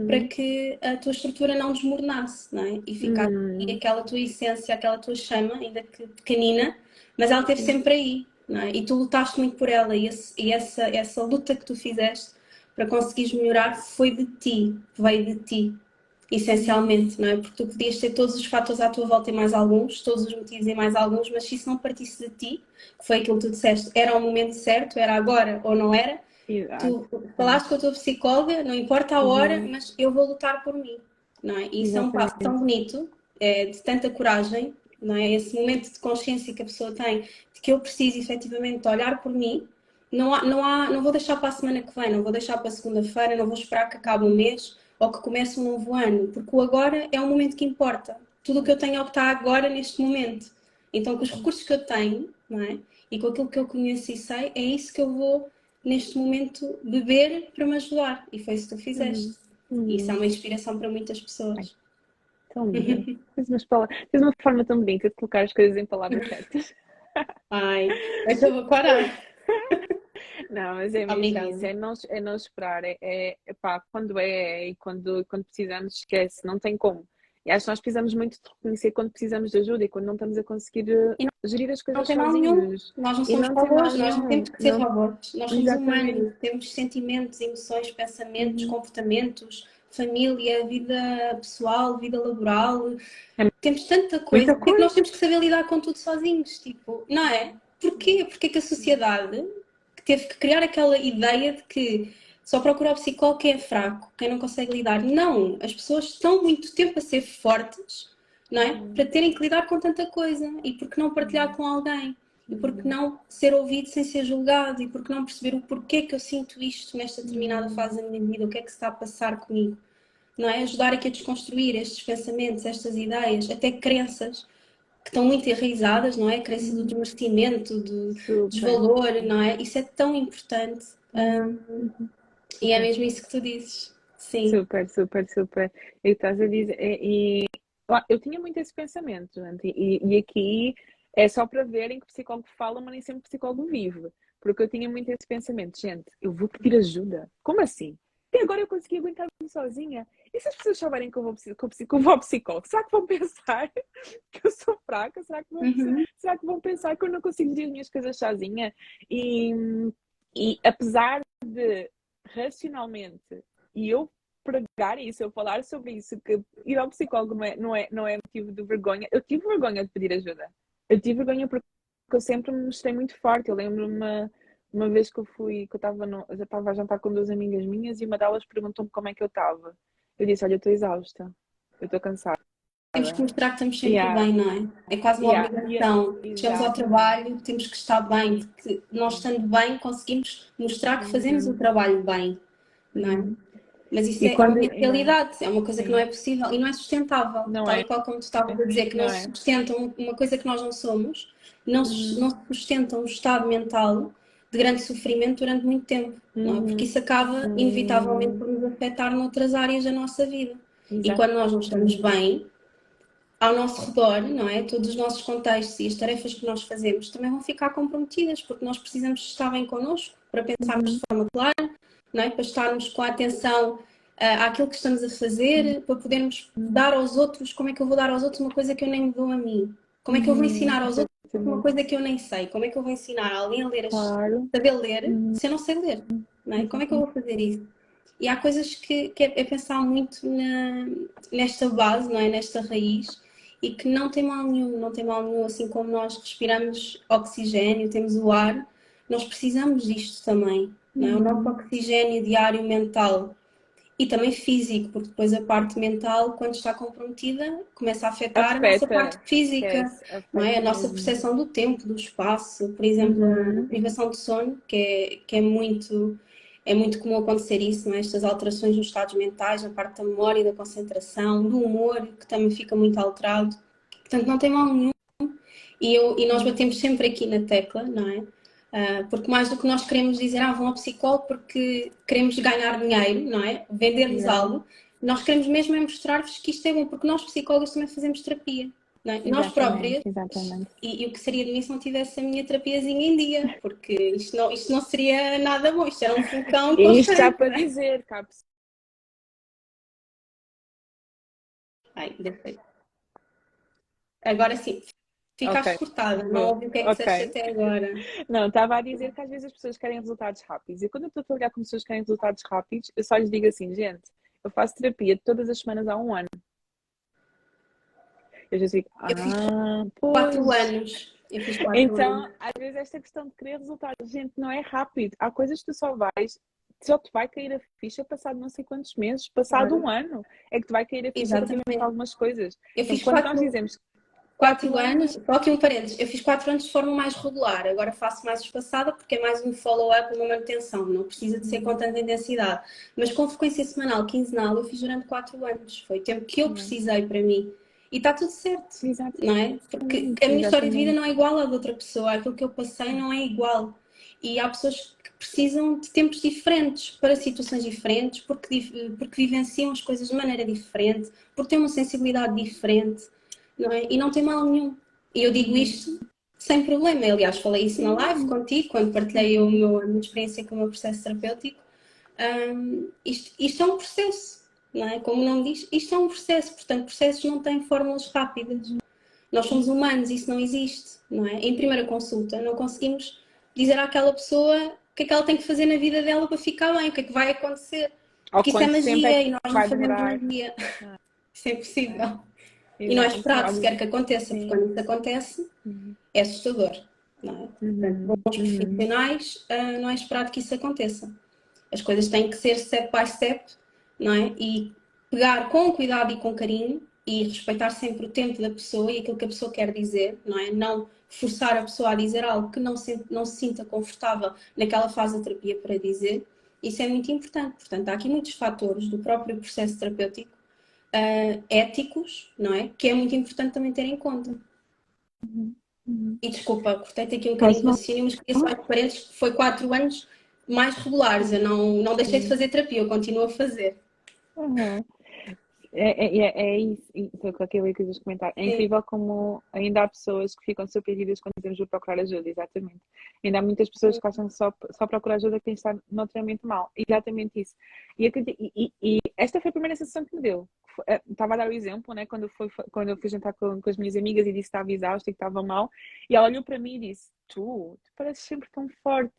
para Uhum. que a tua estrutura não desmoronasse, não é? E ficasse aqui Uhum. aquela tua essência, aquela tua chama, ainda que pequenina, mas ela esteve Sim. sempre aí, não é? E tu lutaste muito por ela e essa luta que tu fizeste para conseguires melhorar foi de ti, veio de ti, essencialmente, não é? Porque tu podias ter todos os fatores à tua volta e mais alguns, todos os motivos e mais alguns, mas se isso não partisse de ti, que foi aquilo que tu disseste, era o momento certo, era agora ou não era, Exato. tu falaste com a tua psicóloga, não importa a hora, Uhum. mas eu vou lutar por mim, não é? E isso é um passo tão Exatamente. bonito, de tanta coragem, não é? Esse momento de consciência que a pessoa tem de que eu preciso efetivamente olhar por mim. Não vou deixar para a semana que vem, não vou deixar para segunda-feira, não vou esperar que acabe um mês ou que comece um novo ano, porque o agora é o momento que importa. Tudo o que eu tenho é o que está agora, neste momento. Então, com os recursos que eu tenho, não é? E com aquilo que eu conheço e sei, é isso que eu vou, neste momento, beber para me ajudar. E foi isso que tu fizeste. Uhum. E isso é Uhum. uma inspiração para muitas Ai, pessoas. tão lindo. Tens uma forma tão bonita de colocar as coisas em palavras certas. Ai, eu vou parar. Não, mas é mesmo isso, Obrigada. é não esperar, pá, quando e quando precisamos, esquece, não tem como. E acho que nós precisamos muito de reconhecer quando precisamos de ajuda e quando não estamos a conseguir E gerir as não coisas tem mal nenhum. sozinhos. Nós não E somos não tem mal robôs, nós não temos nenhum, que ser não, robôs. Nós somos exatamente. humanos, temos sentimentos, emoções, pensamentos, Uhum. comportamentos, família, vida pessoal, vida laboral. É Temos tanta coisa. muita Porque é que nós coisa. temos que saber lidar com tudo sozinhos? Tipo, não é? Porquê? Porque é que a sociedade teve que criar aquela ideia de que só procurar o psicólogo quem é fraco, quem não consegue lidar? Não, as pessoas estão muito tempo a ser fortes, não é? Para Uhum. terem que lidar com tanta coisa. E por que não partilhar Uhum. com alguém? E por que Uhum. não ser ouvido sem ser julgado? E por que não perceber o porquê que eu sinto isto nesta determinada Uhum. fase da minha vida? O que é que se está a passar comigo? Não é? Ajudar aqui a desconstruir estes pensamentos, estas ideias, até crenças que estão muito enraizadas, não é? A crença do Uhum. desmerecimento, do Super. desvalor, não é? Isso é tão importante. Uhum. E é Super. mesmo isso que tu dizes. Sim. Super, super, super. E estás a dizer, eu tinha muito esse pensamento, gente, e aqui é só para verem que o psicólogo fala, mas nem sempre o psicólogo vive. Porque eu tinha muito esse pensamento, gente, eu vou pedir ajuda. Como assim? E agora eu consegui aguentar-me sozinha. E se as pessoas souberem que que eu vou ao psicólogo, será que vão pensar que eu sou fraca? Uhum. Será que vão pensar que eu não consigo dizer as minhas coisas sozinha? E, e apesar de racionalmente e eu pregar isso, eu falar sobre isso, que ir ao psicólogo não é motivo de vergonha. Eu tive vergonha de pedir ajuda. Eu tive vergonha porque eu sempre me mostrei muito forte. Eu lembro-me uma vez que que eu estava a jantar com duas amigas minhas e uma delas perguntou-me como é que eu estava. Eu disse, olha, eu estou exausta, eu estou cansada. Temos que mostrar que estamos sempre Yeah, bem, não é? É quase uma yeah, yeah, obrigação. Chegamos ao exatamente. trabalho, temos que estar bem, porque nós estando bem conseguimos mostrar que fazemos o Uhum, trabalho bem, não é? uhum. Mas isso E é uma quando, yeah, mentalidade, é uma coisa que não sim, é possível e não é sustentável. não Tal é, e qual como tu estavas a dizer, que não não se é. sustenta uma coisa que nós não somos, Uhum, não se sustenta um estado mental de grande sofrimento durante muito tempo, não é? Porque uhum, isso acaba, inevitavelmente, uhum. por nos afetar noutras áreas da nossa vida. E quando nós não estamos Exatamente. bem, ao nosso redor, não é? Todos os nossos contextos e as tarefas que nós fazemos também vão ficar comprometidas, porque nós precisamos estar bem connosco para pensarmos de Uhum, forma clara, não é? Para estarmos com a atenção àquilo que estamos a fazer, para podermos uhum, dar aos outros. Como é que eu vou dar aos outros uma coisa que eu nem me dou a mim? Como é que eu vou ensinar aos outros uma exatamente. coisa que eu nem sei? Como é que eu vou ensinar alguém a ler, Claro. saber ler, Uhum, se eu não sei ler? Não é? Como é que eu exatamente. vou fazer isso? E há coisas que é pensar muito nesta base, não é? Nesta raiz, e que não tem mal nenhum, não tem mal nenhum, assim como nós respiramos oxigênio, temos o ar, nós precisamos disto também, não é? O nosso Uhum. oxigênio diário mental e também físico, porque depois a parte mental, quando está comprometida, começa a afetar a nossa parte Afeta, física, esquece, não é? A afeta nossa mesmo. percepção do tempo, do espaço, por exemplo, a Uhum, privação de sono, que é muito comum acontecer isso, não é? Estas alterações nos estados mentais, na parte da memória, da concentração, do humor, que também fica muito alterado. Portanto, não tem mal nenhum. E nós uhum, batemos sempre aqui na tecla, não é? Porque mais do que nós queremos dizer, vão ao psicólogo porque queremos ganhar dinheiro, não é? Vender-nos yeah, algo. Nós queremos mesmo é mostrar-vos que isto é bom, porque nós psicólogos também fazemos terapia, não é? Nós Exatamente, próprias, exatamente. e o que seria de mim se não tivesse a minha terapiazinha em dia, porque isto não seria nada bom, isto era um vulcão E isto já constante, para não é? dizer que há pessoas. Ai, deixei. Agora sim, Ok, ficaste cortada, não boa, ouvi o que é que ok. disseste até agora. Não, estava a dizer que às vezes as pessoas querem resultados rápidos. E quando eu estou a trabalhar com pessoas que querem resultados rápidos, eu só lhes digo assim, gente, eu faço terapia todas as semanas há um ano. Eu já digo, Eu fiz quatro pois. anos, eu fiz 4 anos. Então, às vezes esta questão de querer resultados, gente, não é rápido. Há coisas que tu só vais, só te vai cair a ficha passado não sei quantos meses, passado Claro, um ano, é que te vai cair a ficha relativamente a exatamente. algumas coisas. Eu Então, fiz quando nós dizemos quatro 4 anos, anos, só aqui um parênteses, eu fiz 4 anos de forma mais regular, agora faço mais espaçada porque é mais um follow-up, uma manutenção, não precisa de ser com tanta intensidade. Mas com frequência semanal, quinzenal, eu fiz durante 4 anos, foi o tempo que eu precisei para mim. E está tudo certo, não é? Porque exatamente, a minha história de vida exatamente. não é igual à de outra pessoa, aquilo que eu passei não é igual. E há pessoas que precisam de tempos diferentes, para situações diferentes, porque vivenciam as coisas de maneira diferente, porque têm uma sensibilidade diferente, não é? E não tem mal nenhum. E eu digo isto sem problema. Aliás, falei isso na live Sim. contigo, quando partilhei a minha experiência com o meu processo terapêutico. Isto é um processo, não é? Como não diz, isto é um processo. Portanto, processos não têm fórmulas rápidas. Nós somos humanos, isso não existe, não é? Em primeira consulta, não conseguimos dizer àquela pessoa o que é que ela tem que fazer na vida dela para ficar bem, o que é que vai acontecer. Ou Porque isso é quanto tempo é magia que e nós não vai fazemos demorar? magia. Ah, Isso é é, impossível. E não é exatamente. esperado Olha, sequer que aconteça, porque sim. quando isso acontece, Uhum, é assustador. Não é? Portanto, uhum, bons uhum, profissionais, não é esperado que isso aconteça. As coisas têm que ser step by step, não é? E pegar com cuidado e com carinho e respeitar sempre o tempo da pessoa e aquilo que a pessoa quer dizer, não é? Não forçar a pessoa a dizer algo que não se sinta confortável naquela fase da terapia para dizer. Isso é muito importante. Portanto, há aqui muitos fatores do próprio processo terapêutico éticos, não é? Que é muito importante também ter em conta. uhum, uhum. E desculpa, cortei-te aqui um bocadinho Faz de mal. raciocínio, mas queria só entre parênteses que foi 4 anos mais regulares. Eu não deixei de Sim. fazer terapia, eu continuo a fazer. Uhum. É isso, e foi com aquilo que eu ia comentar. É Sim. incrível como ainda há pessoas que ficam surpreendidas quando dizemos vou procurar ajuda, exatamente. Ainda há muitas pessoas que acham que só procurar ajuda quem está notoriamente mal. Exatamente isso. E esta foi a primeira sensação que me deu. Estava a dar o exemplo, né? Quando eu fui jantar com as minhas amigas e disse que estava exausta e que estava mal, e ela olhou para mim e disse: tu pareces sempre tão forte.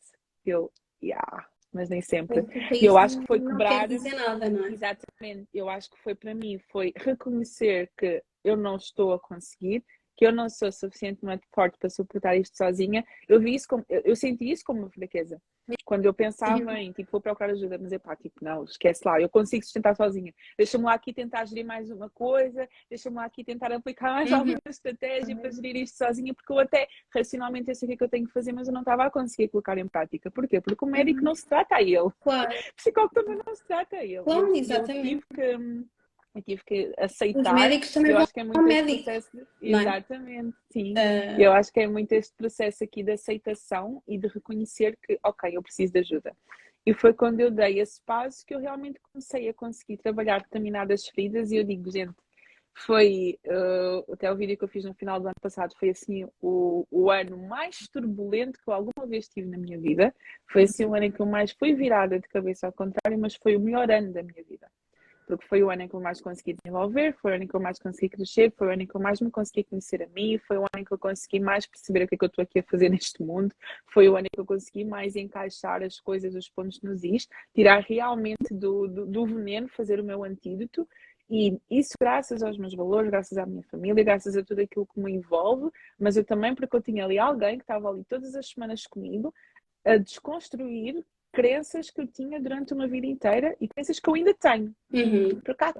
Eu, yeah, mas nem sempre. Porque E eu isso acho que foi não quer quebrar. dizer nada, não é? Exatamente, eu acho que foi para mim, foi reconhecer que eu não estou a conseguir, que eu não sou suficientemente forte para suportar isto sozinha. Eu vi isso como, eu senti isso como uma fraqueza. Quando eu pensava em, tipo, vou procurar ajuda, mas é pá, tipo, não, esquece lá, eu consigo sustentar sozinha. Deixa-me lá aqui tentar gerir mais uma coisa, deixa-me lá aqui tentar aplicar mais Uhum. alguma estratégia para gerir isto sozinha, porque eu até, racionalmente, eu sei o que é que eu tenho que fazer, mas eu não estava a conseguir colocar em prática. Porquê? Porque o médico não se trata a ele. Claro, O psicólogo também não se trata a ele. claro, Eu tive exatamente. que Os aceitar, médicos também eu vão acho que é ao muito este médico, processo, não é? exatamente, sim. Eu Uh, acho que é muito este processo aqui de aceitação e de reconhecer que, ok, eu preciso de ajuda. E foi quando eu dei esse passo que eu realmente comecei a conseguir trabalhar determinadas feridas e eu digo, gente, foi até o vídeo que eu fiz no final do ano passado, foi assim o ano mais turbulento que eu alguma vez tive na minha vida. Foi assim o ano em que eu mais fui virada de cabeça ao contrário, mas foi o melhor ano da minha vida. Porque foi o ano em que eu mais consegui desenvolver, foi o ano em que eu mais consegui crescer, foi o ano em que eu mais me consegui conhecer a mim, foi o ano em que eu consegui mais perceber o que é que eu estou aqui a fazer neste mundo, foi o ano em que eu consegui mais encaixar as coisas, os pontos nos is, tirar realmente do veneno, fazer o meu antídoto. E isso graças aos meus valores, graças à minha família, graças a tudo aquilo que me envolve, mas eu também porque eu tinha ali alguém que estava ali todas as semanas comigo a desconstruir crenças que eu tinha durante uma vida inteira e crenças que eu ainda tenho. uhum, Por cá.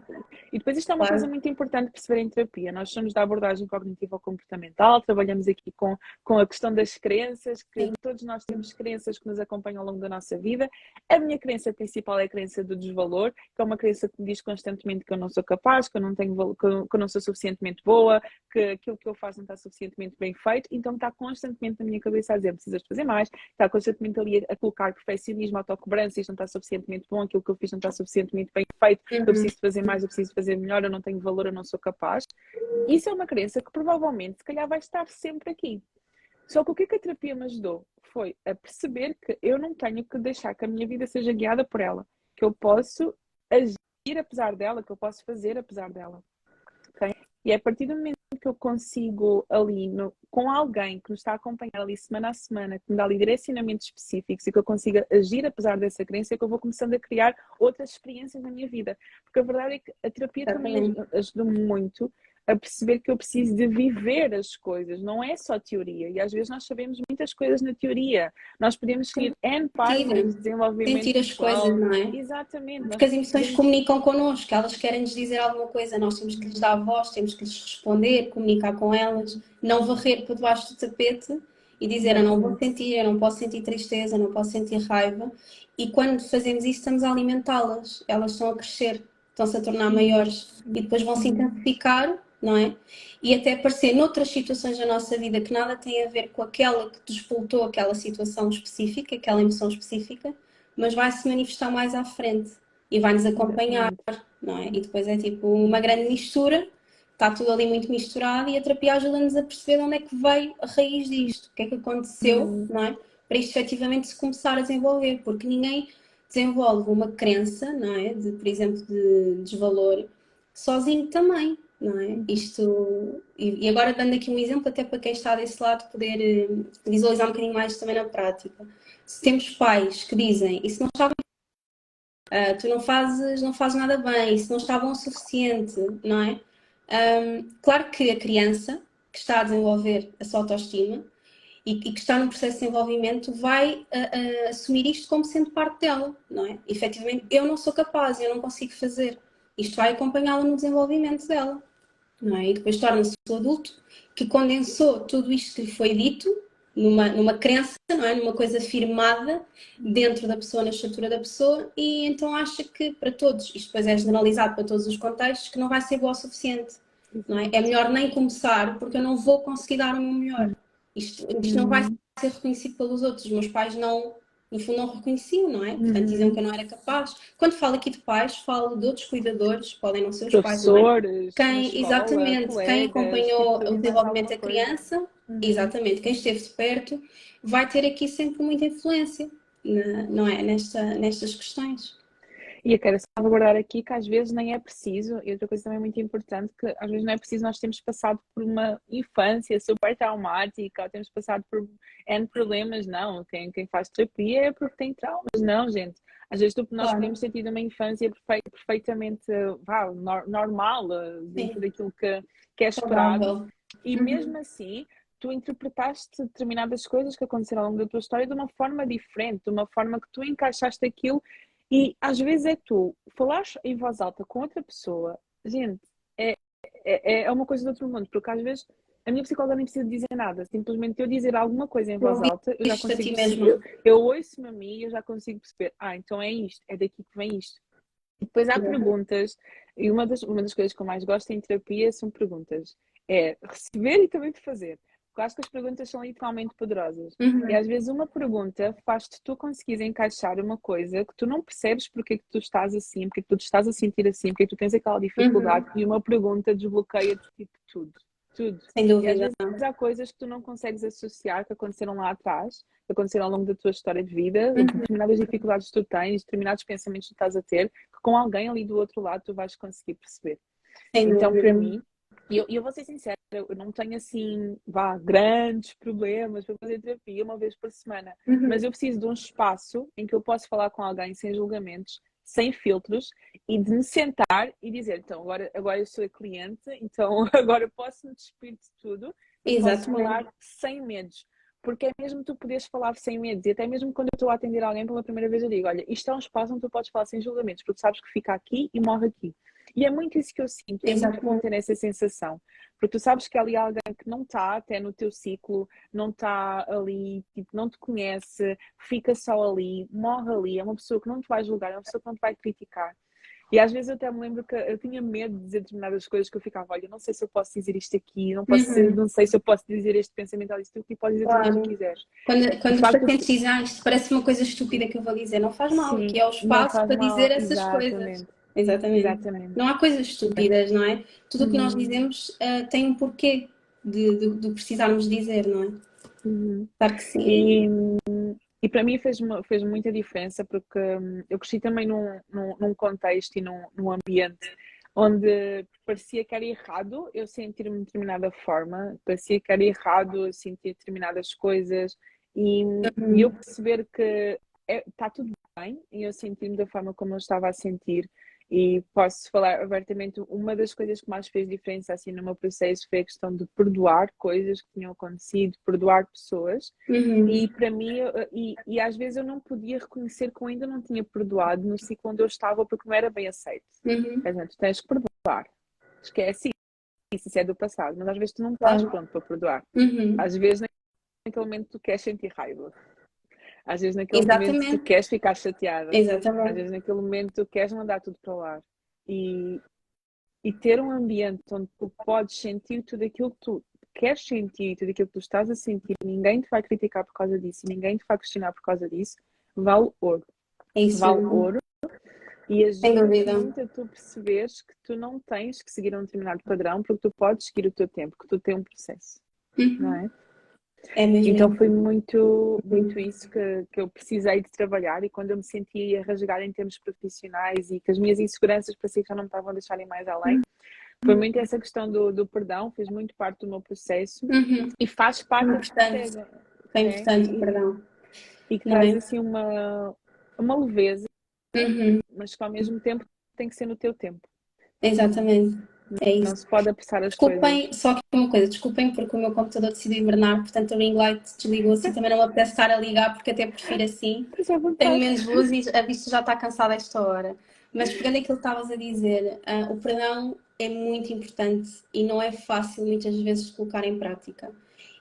E depois isto é uma coisa claro. muito importante perceber em terapia. Nós somos da abordagem cognitivo-comportamental, trabalhamos aqui com a questão das crenças, que Sim. todos nós temos crenças que nos acompanham ao longo da nossa vida. A minha crença principal é a crença do desvalor, que é uma crença que me diz constantemente que eu não sou capaz, que eu não tenho que eu não sou suficientemente boa, que aquilo que eu faço não está suficientemente bem feito, então está constantemente na minha cabeça a dizer precisas fazer mais, está constantemente ali a colocar perfeccionismo, autocobrança, isto não está suficientemente bom, aquilo que eu fiz não está suficientemente bem feito, perfeito, eu Uhum. preciso fazer mais, eu preciso fazer melhor, eu não tenho valor, eu não sou capaz. Isso é uma crença que provavelmente, se calhar, vai estar sempre aqui. Só que o que a terapia me ajudou foi a perceber que eu não tenho que deixar que a minha vida seja guiada por ela, que eu posso agir apesar dela, que eu posso fazer apesar dela. Ok? E é a partir do momento que eu consigo ali, com alguém que nos está a acompanhar ali semana a semana, que me dá ali direcionamentos específicos e que eu consiga agir apesar dessa crença, é que eu vou começando a criar outras experiências na minha vida. Porque a verdade é que a terapia também Exatamente. ajudou-me muito a perceber que eu preciso de viver as coisas, não é só teoria. E às vezes nós sabemos muitas coisas na teoria. Nós podemos seguir N páginas Sentir, de desenvolvimento sentir as coisas, pessoal. não é? Exatamente, Porque nós as emoções podemos. comunicam connosco, elas querem nos dizer alguma coisa, nós temos que lhes dar voz, temos que lhes responder, comunicar com elas, não varrer por debaixo do tapete e dizer eu não vou Exatamente. sentir, eu não posso sentir tristeza, eu não posso sentir raiva. E quando fazemos isso, estamos a alimentá-las, elas estão a crescer, estão-se a tornar maiores e depois vão se intensificar, não é? E até aparecer noutras situações da nossa vida que nada tem a ver com aquela que despoltou aquela situação específica, aquela emoção específica, mas vai se manifestar mais à frente e vai-nos acompanhar, Exatamente. não é? E depois é tipo uma grande mistura, está tudo ali muito misturado e a terapia ajuda-nos a perceber de onde é que veio a raiz disto, o que é que aconteceu, Uhum. não é? Para isto efetivamente se começar a desenvolver, porque ninguém desenvolve uma crença, não é? De, por exemplo, de desvalor, sozinho também, não é? Isto, e agora dando aqui um exemplo até para quem está desse lado poder visualizar um bocadinho mais também na prática. Se temos pais que dizem, isso não está tu não fazes nada bem, isso não está bom o suficiente, não é? Claro que a criança que está a desenvolver a sua autoestima e que está no processo de desenvolvimento vai assumir isto como sendo parte dela, não é? Efetivamente, eu não sou capaz, eu não consigo fazer. Isto vai acompanhá-la no desenvolvimento dela, não é? E depois torna-se o adulto que condensou tudo isto que lhe foi dito numa crença, não é? Numa coisa firmada dentro da pessoa, na estrutura da pessoa, e então acha que para todos, isto depois é generalizado para todos os contextos, que não vai ser boa o suficiente, não é? É Exato. melhor nem começar porque eu não vou conseguir dar o meu melhor. Isto não vai Uhum. ser reconhecido pelos outros. Os meus pais não, no fundo, não reconheciam, não é? Portanto, diziam Uhum. que eu não era capaz. Quando falo aqui de pais, falo de outros cuidadores, podem não ser os pais, não é? Professores na Quem, escola, exatamente, quem colegas, tipo, acompanhou o tudo e mais desenvolvimento alguma da coisa. criança, Uhum. exatamente, quem esteve de perto, vai ter aqui sempre muita influência, não é? Nestas questões. E eu quero salvaguardar aqui que às vezes nem é preciso, e outra coisa também muito importante, que às vezes não é preciso nós termos passado por uma infância super traumática, ou temos passado por N problemas, não. Quem faz terapia é porque tem traumas, não, gente. Às vezes nós Claro, podemos ter tido uma infância perfeitamente normal, dentro sim, daquilo que é esperado, saudável. e Uhum. mesmo assim tu interpretaste determinadas coisas que aconteceram ao longo da tua história de uma forma diferente, de uma forma que tu encaixaste aquilo e às vezes é tu falares em voz alta com outra pessoa, gente, é, é uma coisa do outro mundo, porque às vezes a minha psicóloga nem precisa dizer nada, simplesmente eu dizer alguma coisa em Tu voz alta, eu já ouviste a ti consigo mesma. perceber, eu ouço-me a mim e eu já consigo perceber, então é isto, é daqui que vem isto. E depois há perguntas, e uma das coisas que eu mais gosto em terapia são perguntas. É receber e também de fazer. Porque eu acho que as perguntas são literalmente poderosas. E Uhum. às vezes uma pergunta faz-te tu conseguires encaixar uma coisa que tu não percebes porque é que tu estás assim, porque é que tu te estás a sentir assim, porque é que tu tens aquela dificuldade, Uhum. e uma pergunta desbloqueia-te tipo tudo. Tudo. Sem E às dúvida. vezes há coisas que tu não consegues associar que aconteceram lá atrás, que aconteceram ao longo da tua história de vida, Uhum. determinadas dificuldades que tu tens, determinados pensamentos que tu estás a ter, que com alguém ali do outro lado tu vais conseguir perceber. Sem Então, para dúvida. mim, e eu vou ser sincera, eu não tenho assim, grandes problemas para fazer terapia uma vez por semana, mas Uhum. eu preciso de um espaço em que eu posso falar com alguém sem julgamentos, sem filtros, e de me sentar e dizer, então, agora eu sou a cliente, então agora eu posso me despir de tudo e posso Exatamente. falar sem medos. Porque é mesmo tu poderes falar sem medos, e até mesmo quando eu estou a atender alguém pela primeira vez, eu digo: olha, isto é um espaço onde tu podes falar sem julgamentos, porque sabes que fica aqui e morre aqui. E é muito isso que eu sinto, é muito bom Exatamente. ter essa sensação, porque tu sabes que há ali alguém que não está até no teu ciclo, não está ali, tipo, não te conhece, fica só ali, morre ali, é uma pessoa que não te vai julgar, é uma pessoa que não te vai criticar. E às vezes eu até me lembro que eu tinha medo de dizer determinadas coisas que eu ficava, olha, não sei se eu posso dizer isto aqui, Uhum. não sei se eu posso dizer este pensamento ali, tu podes dizer tudo o que tu Claro. quiseres. E Quando de os facto, pacientes dizem, isto parece uma coisa estúpida que eu vou dizer, não faz mal, aqui sim, é o não espaço faz para dizer mal, essas coisas. exatamente. Exatamente. Exatamente. Não há coisas estúpidas, não é? Tudo o que nós Uhum, dizemos tem um porquê de precisarmos dizer, não é? uhum. Claro que sim. E, e para mim fez muita diferença porque eu cresci também num contexto e num ambiente onde parecia que era errado eu sentir-me de determinada forma, parecia que era errado eu sentir determinadas coisas e, e eu Uhum. perceber que está tudo bem e eu sentir-me da forma como eu estava a sentir. E posso falar abertamente, uma das coisas que mais fez diferença assim no meu processo foi a questão de perdoar coisas que tinham acontecido, perdoar pessoas. Uhum. E para mim, e às vezes eu não podia reconhecer que eu ainda não tinha perdoado no ciclo onde eu estava porque não era bem aceito. Uhum. Quer dizer, tu tens que perdoar. Esquece isso é do passado. Mas às vezes tu não estás Claro. pronto para perdoar. Uhum. Às vezes naquele momento tu queres sentir raiva. Às vezes naquele momento tu Exatamente. queres ficar chateada. Às Exatamente. vezes naquele momento tu queres mandar tudo para lá. E, e ter um ambiente onde tu podes sentir tudo aquilo que tu queres sentir, tudo aquilo que tu estás a sentir, ninguém te vai criticar por causa disso, ninguém te vai questionar por causa disso, vale ouro. É isso Vale mesmo. ouro e Sem ajuda-te dúvida. muito a tu perceberes que tu não tens que seguir um determinado padrão porque tu podes seguir o teu tempo, que tu tens um processo, não Uhum. é? É mesmo Então isso. foi muito isso que eu precisei de trabalhar e quando eu me sentia a rasgar em termos profissionais e que as minhas inseguranças parecia que já não me estavam a deixar ir mais além, foi muito essa questão do perdão, fez muito parte do meu processo Uhum. e faz É parte até, importante. É né? importante o perdão, E que não traz é? assim uma leveza, Uhum. mas que ao mesmo tempo tem que ser no teu tempo. Exatamente. É Não isso. se pode apressar as coisas. Desculpem, só que uma coisa, desculpem porque o meu computador decidiu hibernar, portanto o ring light desligou-se e também não me apetece estar a ligar porque até prefiro assim. Esteja à Tenho vontade. menos luz e a vista já está cansada a esta hora. Mas pegando aquilo que estavas a dizer, o perdão é muito importante e não é fácil muitas vezes de colocar em prática.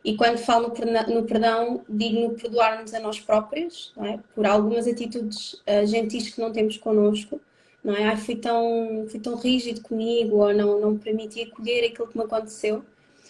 E quando falo no perdão, digo no perdoar-nos a nós próprios, não é? Por algumas atitudes gentis que não temos connosco, não é? Ai, fui tão rígido comigo, ou não me permiti acolher aquilo que me aconteceu.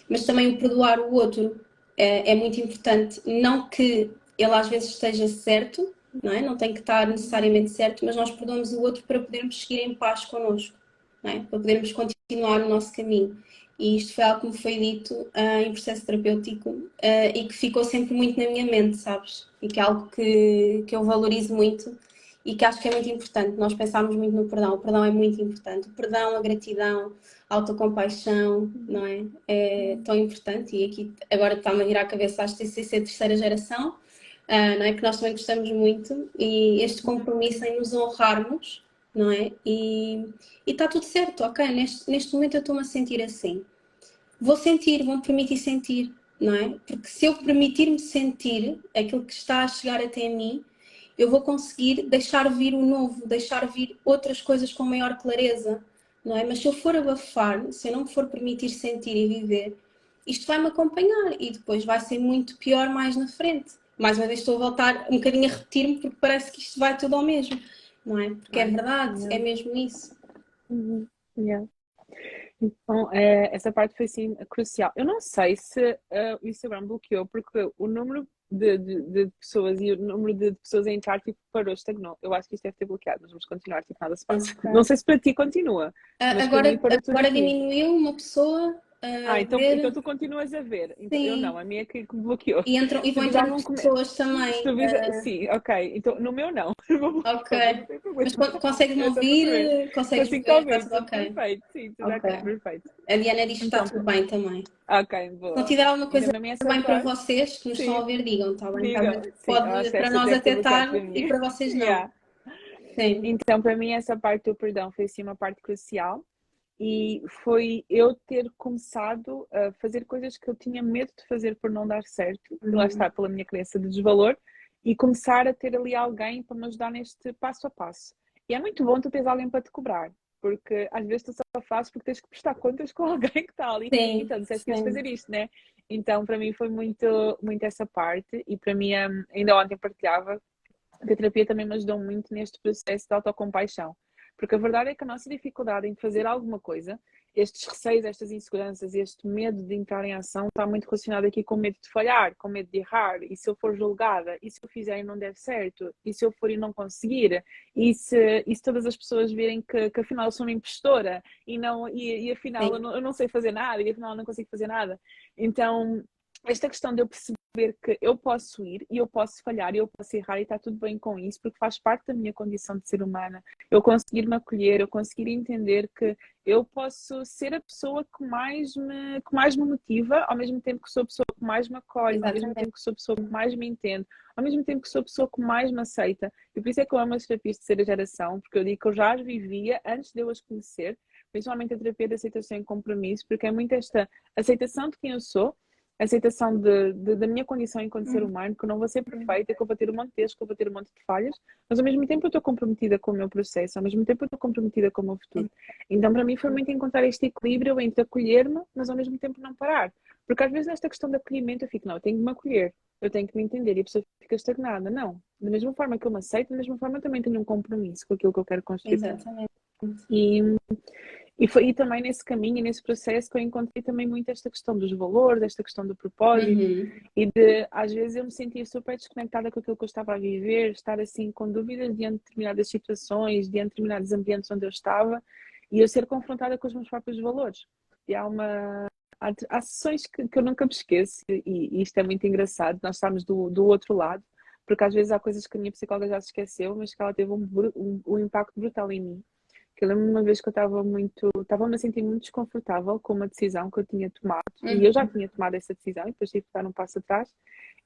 Mas também o perdoar o outro é muito importante. Não que ele às vezes esteja certo, não é? Não tem que estar necessariamente certo, mas nós perdoamos o outro para podermos seguir em paz connosco, não é? Para podermos continuar no nosso caminho. E isto foi algo que me foi dito em processo terapêutico e que ficou sempre muito na minha mente, sabes? E que é algo que eu valorizo muito e que acho que é muito importante. Nós pensamos muito no perdão, o perdão é muito importante. O perdão, a gratidão, a autocompaixão, não é? É tão importante. E aqui agora está-me a vir à cabeça, acho que TCC terceira geração, não é? Que nós também gostamos muito. E este compromisso em nos honrarmos, não é? E está tudo certo, ok? Neste momento eu estou-me a sentir assim. Vou sentir, vou-me permitir sentir, não é? Porque se eu permitir-me sentir aquilo que está a chegar até mim, eu vou conseguir deixar vir o novo, deixar vir outras coisas com maior clareza, não é? Mas se eu for abafar, se eu não me for permitir sentir e viver, isto vai-me acompanhar e depois vai ser muito pior mais na frente. Mais uma vez estou a voltar um bocadinho a repetir-me porque parece que isto vai tudo ao mesmo, não é? Porque é Vai. verdade, é Yeah. mesmo isso. Uhum. Yeah. Então, essa parte foi sim crucial. Eu não sei se o Instagram bloqueou, porque o número de pessoas e o número de pessoas a entrar tipo, parou, estagnou. Eu acho que isto deve ter bloqueado, mas vamos continuar, tipo, nada se passa. Não Ok. sei se para ti continua, mas para mim parou tudo Agora aqui. diminuiu uma pessoa a Então ver, tu continuas a ver. Então, eu não, sim, a minha é que me bloqueou. e, entram, e Se vão tu já entrando não come... pessoas Se também. tu vis... Sim, ok. Então no meu não. No meu Ok. bloqueou, mas não tem problema. Mas consegues-me Eu estou-te a ver. ouvir? Consegues-me Consigo-te ver? Está ouvir, tudo tudo ok. perfeito. Sim, tudo Ok. ok, perfeito. A Diana diz que está Então, tudo bem também. ok, Se não boa. tiver alguma Então, coisa para mim essa bem para parte, vocês que nos estão a sim, ouvir, digam, está bem? Que às diga, vezes sim, eu acho pode que para nós deve ter até bloqueado estar para e mim. para vocês não. Yeah. Sim. Então, para mim, essa parte do perdão foi assim uma parte crucial e foi eu ter começado a fazer coisas que eu tinha medo de fazer por não dar certo, e lá Uhum. está, pela minha crença de desvalor, e começar a ter ali alguém para me ajudar neste passo a passo. E é muito bom tu teres alguém para te cobrar, porque às vezes tu só fazes porque tens que prestar contas com alguém que está ali. Sim, Então, disseste que ias sim. fazer isto, né? Então, para mim foi muito essa parte, e para mim, ainda ontem partilhava que a terapia também me ajudou muito neste processo de autocompaixão. Porque a verdade é que a nossa dificuldade em fazer alguma coisa estes receios, estas inseguranças, este medo de entrar em ação está muito relacionado aqui com medo de falhar, com medo de errar, e se eu for julgada, e se eu fizer e não der certo, e se eu for e não conseguir, e se todas as pessoas virem que afinal eu sou uma impostora, e afinal Sim, eu não sei fazer nada, e afinal eu não consigo fazer nada. Então, esta questão de eu perceber que eu posso ir, e eu posso falhar, e eu posso errar, e está tudo bem com isso, porque faz parte da minha condição de ser humana, eu conseguir me acolher, eu conseguir entender que eu posso ser a pessoa que mais me motiva, ao mesmo tempo que sou a pessoa que mais me acolhe, ao mesmo exatamente. tempo que sou a pessoa que mais me entende, ao mesmo tempo que sou a pessoa que mais me aceita. E por isso é que eu amo as terapias de terceira geração, porque eu digo que eu já as vivia antes de eu as conhecer, principalmente a terapia de aceitação e compromisso, porque é muito esta aceitação de quem eu sou, aceitação da minha condição enquanto ser humano, que eu não vou ser perfeita, que eu vou ter um monte de erros, que eu vou ter um monte de falhas, mas ao mesmo tempo eu estou comprometida com o meu processo, ao mesmo tempo eu estou comprometida com o meu futuro. Então, para mim, foi muito encontrar este equilíbrio entre acolher-me, mas ao mesmo tempo não parar. Porque às vezes nesta questão de acolhimento eu fico, não, eu tenho que me acolher, eu tenho que me entender, e a pessoa fica estagnada. Não. Da mesma forma que eu me aceito, da mesma forma eu também tenho um compromisso com aquilo que eu quero construir para mim. Exatamente. E, e foi também nesse caminho e nesse processo que eu encontrei também muito esta questão dos valores, esta questão do propósito, Uhum. e de, às vezes, eu me sentia super desconectada com aquilo que eu estava a viver, estar assim com dúvidas diante de determinadas situações, diante de determinados ambientes onde eu estava, e eu ser confrontada com os meus próprios valores. E há sessões que eu nunca me esqueço, e isto é muito engraçado, nós estamos do outro lado, porque às vezes há coisas que a minha psicóloga já se esqueceu, mas que ela teve um impacto brutal em mim. Que eu lembro uma vez que eu estava-me a sentir muito desconfortável com uma decisão que eu tinha tomado, e eu já Uhum. tinha tomado essa decisão, e depois tive que dar um passo atrás,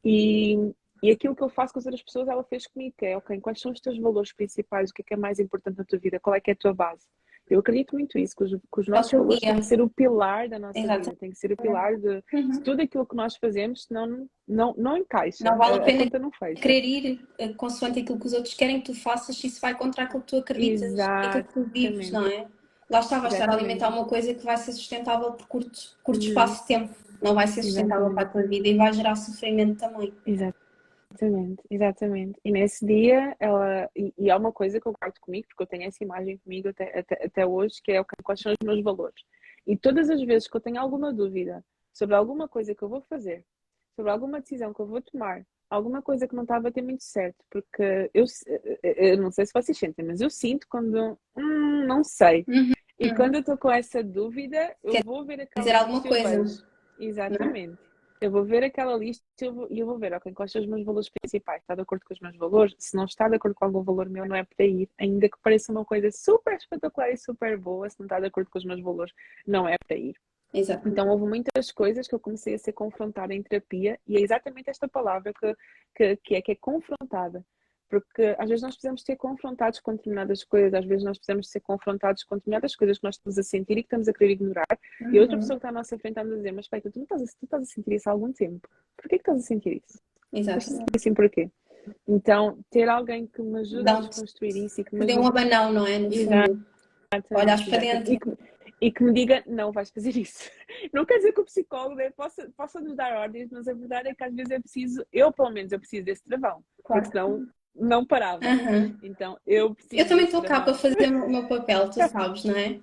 e, e aquilo que eu faço com as outras pessoas, ela fez comigo, que é, ok, quais são os teus valores principais, o que é mais importante na tua vida, qual é que é a tua base? Eu acredito muito nisso, que os É o nossos teu valores têm guia. que ser o pilar da nossa vida, Exatamente. tem que ser o pilar de Uhum. tudo aquilo que nós fazemos, senão não encaixa, Não vale a a pena conta não fecha. querer ir consoante aquilo que os outros querem que tu faças se isso vai contra aquilo que tu acreditas e aquilo que tu vives, não Exatamente, é? Lá está, vais estar a alimentar exatamente, uma coisa que vai ser sustentável por curto uhum, espaço de tempo, não vai ser sustentável para a exatamente. tua vida e vai gerar sofrimento também. Exatamente, exatamente. E nesse dia, e há uma coisa que eu guardo comigo, porque eu tenho essa imagem comigo até hoje, que é quais são os meus valores. E todas as vezes que eu tenho alguma dúvida sobre alguma coisa que eu vou fazer, sobre alguma decisão que eu vou tomar, alguma coisa que não está a bater muito certo, porque eu não sei se vocês sentem, mas eu sinto quando, não sei. Uhum. E quando eu estou com essa dúvida, eu Quer vou ver aquela dizer alguma lista e eu coisa, vejo. não é? Exatamente. Eu vou ver aquela lista e eu vou ver, ok, quais são os meus valores principais? Está de acordo com os meus valores? Se não está de acordo com algum valor meu, não é para ir. Ainda que pareça uma coisa super espetacular e super boa, se não está de acordo com os meus valores, não é para ir. Então, Exatamente. houve muitas coisas que eu comecei a ser confrontada em terapia, e é exatamente esta palavra que é confrontada. Porque às vezes nós precisamos ser confrontados com determinadas coisas, às vezes nós precisamos ser confrontados com determinadas coisas que nós estamos a sentir e que estamos a querer ignorar, e a outra pessoa Uhum. que está à nossa frente está a dizer: mas espera, tu estás a sentir isso há algum tempo. Porquê que estás a sentir isso? Estás a sentir Exatamente. assim porquê? Então, ter alguém que me ajude a Dão-te, desconstruir isso e que me te dê um ajude. abanão, não é? No fundo, olhas Exatamente, para exatamente. dentro. E que me diga, não vais fazer isso. Não quer dizer que o psicólogo possa nos dar ordens, mas a verdade é que às vezes é preciso, eu pelo menos, eu preciso desse travão, porque Claro. senão não parava. Uhum. Então, eu Eu preciso também desse estou cá para travão. fazer o meu papel, tu sabes, não é?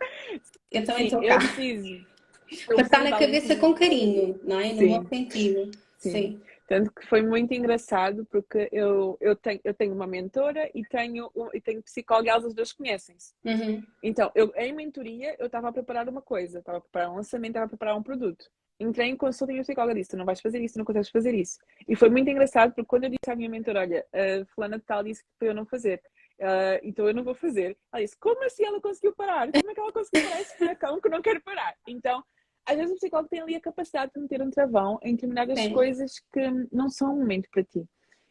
Eu também Sim, estou cá. eu preciso. Eu Para estar preciso na de alguém que cabeça me. com carinho, não é? No bom Sim, sentido. sim. Sim. Tanto que foi muito engraçado, porque eu tenho uma mentora e tenho psicóloga, e elas as duas conhecem-se. Uhum. Então, em mentoria, eu estava a preparar uma coisa, estava a preparar um lançamento, estava a preparar um produto. Entrei em consulta e a psicóloga disse: tu não vais fazer isso, tu não consegues fazer isso. E foi muito engraçado, porque quando eu disse à minha mentora: olha, a fulana de tal disse que para eu não fazer, então eu não vou fazer. Ela disse: como assim ela conseguiu parar? Como é que ela conseguiu parar esse furacão que não quer parar? Então, às vezes o psicólogo tem ali a capacidade de meter um travão em determinadas Sim, coisas que não são um momento para ti.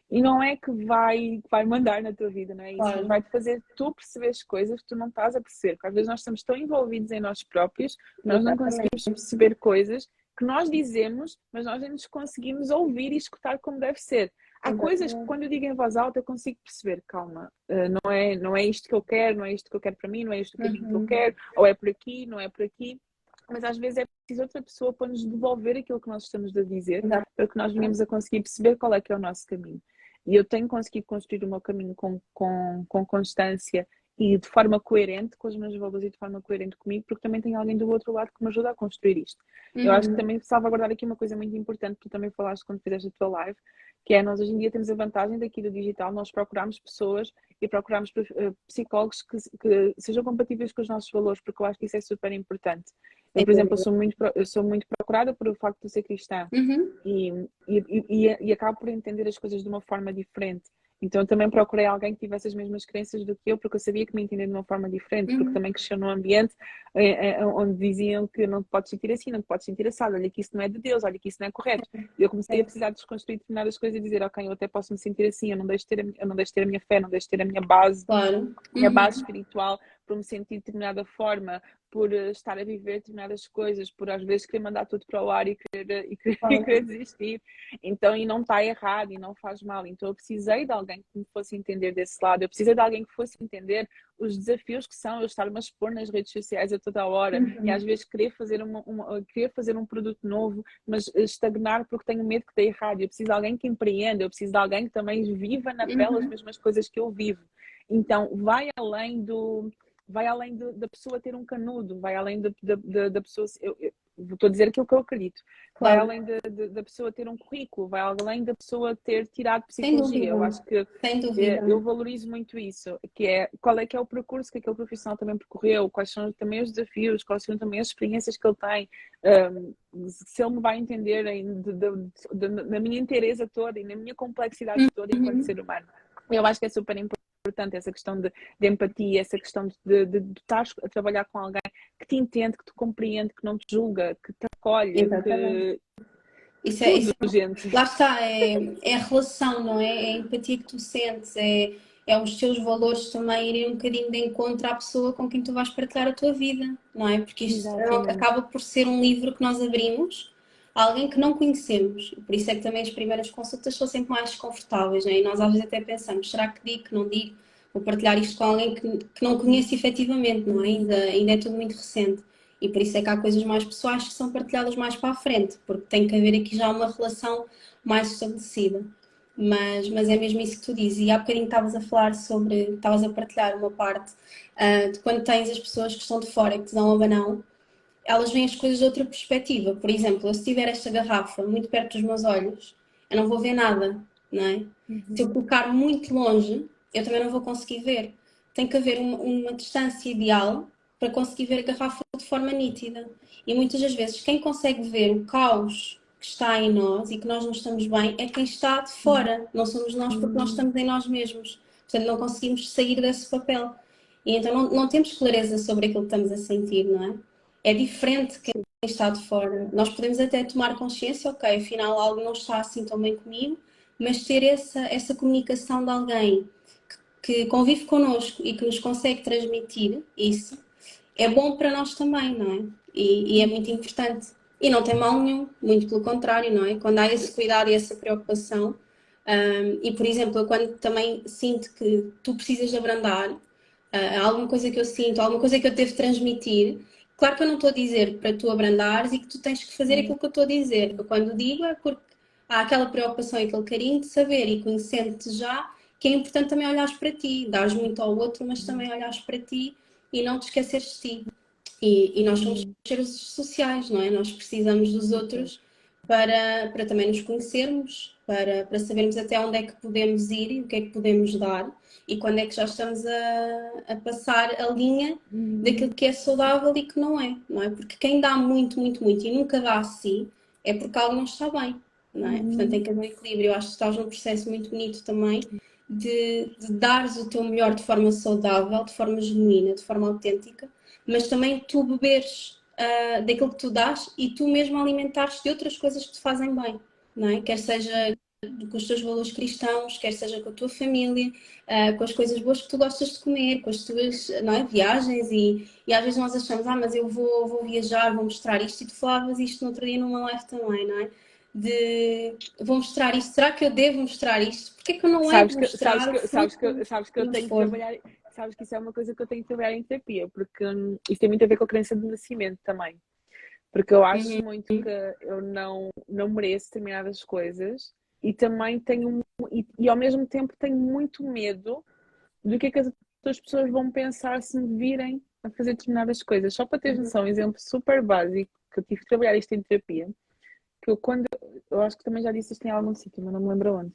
E não é que vai mandar na tua vida, não é isso, mas claro. vai-te fazer tu perceber as coisas que tu não estás a perceber. Porque às vezes nós estamos tão envolvidos em nós próprios que nós não Exatamente. conseguimos perceber coisas que nós dizemos, mas nós nem nos conseguimos ouvir e escutar como deve ser. Há coisas que, Exatamente. quando eu digo em voz alta, eu consigo perceber: calma, não é isto que eu quero, não é isto que eu quero para mim, não é este o caminho que eu Uhum. quero, ou é por aqui, não é por aqui. Mas às vezes é preciso outra pessoa para nos devolver aquilo que nós estamos a dizer, para que nós venhamos a conseguir perceber qual é que é o nosso caminho. E eu tenho conseguido construir o meu caminho com constância e de forma coerente com os meus valores e de forma coerente comigo, porque também tem alguém do outro lado que me ajuda a construir isto. Eu acho que também salvaguardar aqui uma coisa muito importante, que tu também falaste quando fizeste a tua live, que é nós hoje em dia temos a vantagem daqui do digital, nós procuramos pessoas e procuramos psicólogos que sejam compatíveis com os nossos valores, porque eu acho que isso é super importante. Eu, Sem por exemplo, dúvida. eu sou muito procurada por o facto de eu ser cristã Uhum. e acabo por entender as coisas de uma forma diferente. Então eu também procurei alguém que tivesse as mesmas crenças do que eu, porque eu sabia que me entendia de uma forma diferente, porque Uhum. também cresceu num ambiente onde diziam que não te podes sentir assim, não te podes sentir assado, olha que isso não é de Deus, olha que isso não é correto. E eu comecei a Certo. precisar de desconstruir determinadas coisas e dizer, ok, eu até posso me sentir assim, eu não deixo de ter a minha fé, não deixo de ter a Claro. minha base Uhum. espiritual, por me sentir de determinada forma, por estar a viver determinadas coisas, por às vezes querer mandar tudo para o ar e Claro. querer desistir. Então, e não está errado e não faz mal. Então, eu precisei de alguém que me fosse entender desse lado, eu precisei de alguém que fosse entender os desafios que são eu estar-me a expor nas redes sociais a toda a hora e às Uhum. vezes querer fazer um produto novo, mas estagnar porque tenho medo que dê errado. Eu preciso de alguém que empreenda, eu preciso de alguém que também viva na pele as Uhum. mesmas coisas que eu vivo. Então, da pessoa ter um canudo, vai além da pessoa. Eu estou a dizer aquilo que eu acredito. Vai Claro. além da pessoa ter um currículo, vai além da pessoa ter tirado Sem psicologia. dúvida. Eu acho que Sem dúvida. eu valorizo muito isso, que é qual é que é o percurso que aquele profissional também percorreu, quais são também os desafios, quais são também as experiências que ele tem, se ele me vai entender na minha inteireza toda e na minha complexidade toda enquanto Uhum. ser humano. Eu acho que é super importante essa questão de empatia, essa questão de estar a trabalhar com alguém que te entende, que te compreende, que não te julga, que te acolhe, Exatamente. que Isso tudo, é, gente. lá está, é a relação, não é? É a empatia que tu sentes, é os teus valores também irem um bocadinho de encontro à pessoa com quem tu vais partilhar a tua vida, não é? Porque isto Exatamente. acaba por ser um livro que nós abrimos a alguém que não conhecemos. Por isso é que também as primeiras consultas são sempre mais desconfortáveis, não é? E nós às vezes até pensamos, será que digo, que não digo? Vou partilhar isto com alguém que não conheço efetivamente, não é? Ainda é tudo muito recente. E por isso é que há coisas mais pessoais que são partilhadas mais para a frente, porque tem que haver aqui já uma relação mais estabelecida. Mas é mesmo isso que tu dizes. E há bocadinho estavas a falar sobre, estavas a partilhar uma parte de quando tens as pessoas que estão de fora que te dão a banão, elas veem as coisas de outra perspectiva. Por exemplo, eu, se tiver esta garrafa muito perto dos meus olhos, eu não vou ver nada, não é? Se eu Uhum. colocar muito longe, eu também não vou conseguir ver. Tem que haver uma distância ideal para conseguir ver a garrafa de forma nítida. E muitas das vezes quem consegue ver o caos que está em nós e que nós não estamos bem é quem está de fora. Não somos nós porque nós Uhum. estamos em nós mesmos. Portanto, não conseguimos sair desse papel. E então não temos clareza sobre aquilo que estamos a sentir, não é? É diferente quem Sim. está de fora. Nós podemos até tomar consciência, ok, afinal algo não está assim tão bem comigo, mas ter essa comunicação de alguém que convive connosco e que nos consegue transmitir isso é bom para nós também, não é? E é muito importante. E não tem mal nenhum, muito pelo contrário, não é? Quando há esse cuidado e essa preocupação, e por exemplo, eu quando também sinto que tu precisas de abrandar, alguma coisa que eu sinto, alguma coisa que eu devo transmitir, claro que eu não estou a dizer para tu abrandares e que tu tens que fazer Uhum. aquilo que eu estou a dizer. Eu quando digo é porque há aquela preocupação e aquele carinho de saber e conhecendo-te já, que é importante também olhares para ti, dares muito ao outro, mas também olhares para ti e não te esqueceres de ti. E nós somos Uhum. seres sociais, não é? Nós precisamos dos Sim. outros para também nos conhecermos, para sabermos até onde é que podemos ir e o que é que podemos dar e quando é que já estamos a passar a linha Uhum. daquilo que é saudável e que não é? Porque quem dá muito, muito, muito e nunca dá a si é porque algo não está bem, não é? Portanto, Uhum. tem que haver um equilíbrio. Eu acho que estás num processo muito bonito também de dares o teu melhor de forma saudável, de forma genuína, de forma autêntica, mas também tu beberes daquilo que tu dás e tu mesmo alimentares de outras coisas que te fazem bem, não é? Quer seja com os teus valores cristãos, quer seja com a tua família, com as coisas boas que tu gostas de comer, com as tuas, não é, viagens e às vezes nós achamos, mas eu vou viajar, vou mostrar isto e tu falavas isto no outro dia numa live também, não é? De vou mostrar isto, será que eu devo mostrar isto? Porquê que eu não é de mostrar o fruto Sabes que que eu nos tenho que for? trabalhar, sabes que isso é uma coisa que eu tenho que trabalhar em terapia, porque isso tem muito a ver com a crença de nascimento também. Porque eu acho Uhum. muito que eu não mereço determinadas coisas e também tenho, e ao mesmo tempo tenho muito medo do que as as pessoas vão pensar se me virem a fazer determinadas coisas. Só para teres Uhum. noção, um exemplo super básico, que eu tive que trabalhar isto em terapia, que eu acho que também já disse isto em algum sítio, mas não me lembro onde.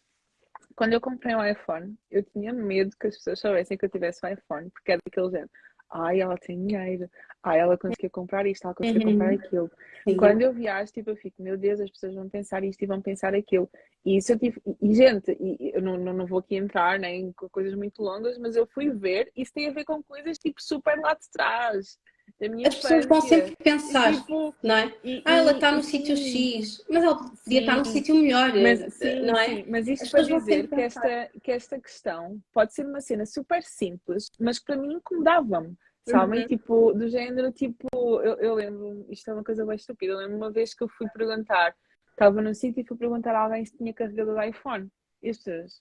Quando eu comprei um iPhone, eu tinha medo que as pessoas soubessem que eu tivesse um iPhone, porque era daquele género. Ai, ela tem dinheiro. Ai, ela conseguiu comprar isto, ela conseguiu comprar Uhum. aquilo. Sim. Quando eu viajo, tipo, eu fico, meu Deus, as pessoas vão pensar isto e vão pensar aquilo. E isso eu tive. Gente, eu não vou aqui entrar nem com coisas muito longas, mas eu fui ver, isso tem a ver com coisas tipo super lá de trás, da minha As pessoas vão infância. sempre E pensar, tipo, não é? Ah, ela está no sítio sim. X, mas ela podia estar Sim, num sítio melhor, mas sim, não é? sim, mas isto As para pessoas vão sempre dizer que pensar. esta questão pode ser uma cena super simples, mas que para mim incomodava-me, sabem? Uhum. Tipo, do género, tipo, eu lembro, isto é uma coisa bem estúpida, eu lembro uma vez que eu fui perguntar, estava num sítio e fui perguntar a alguém se tinha carregador de iPhone. E as pessoas,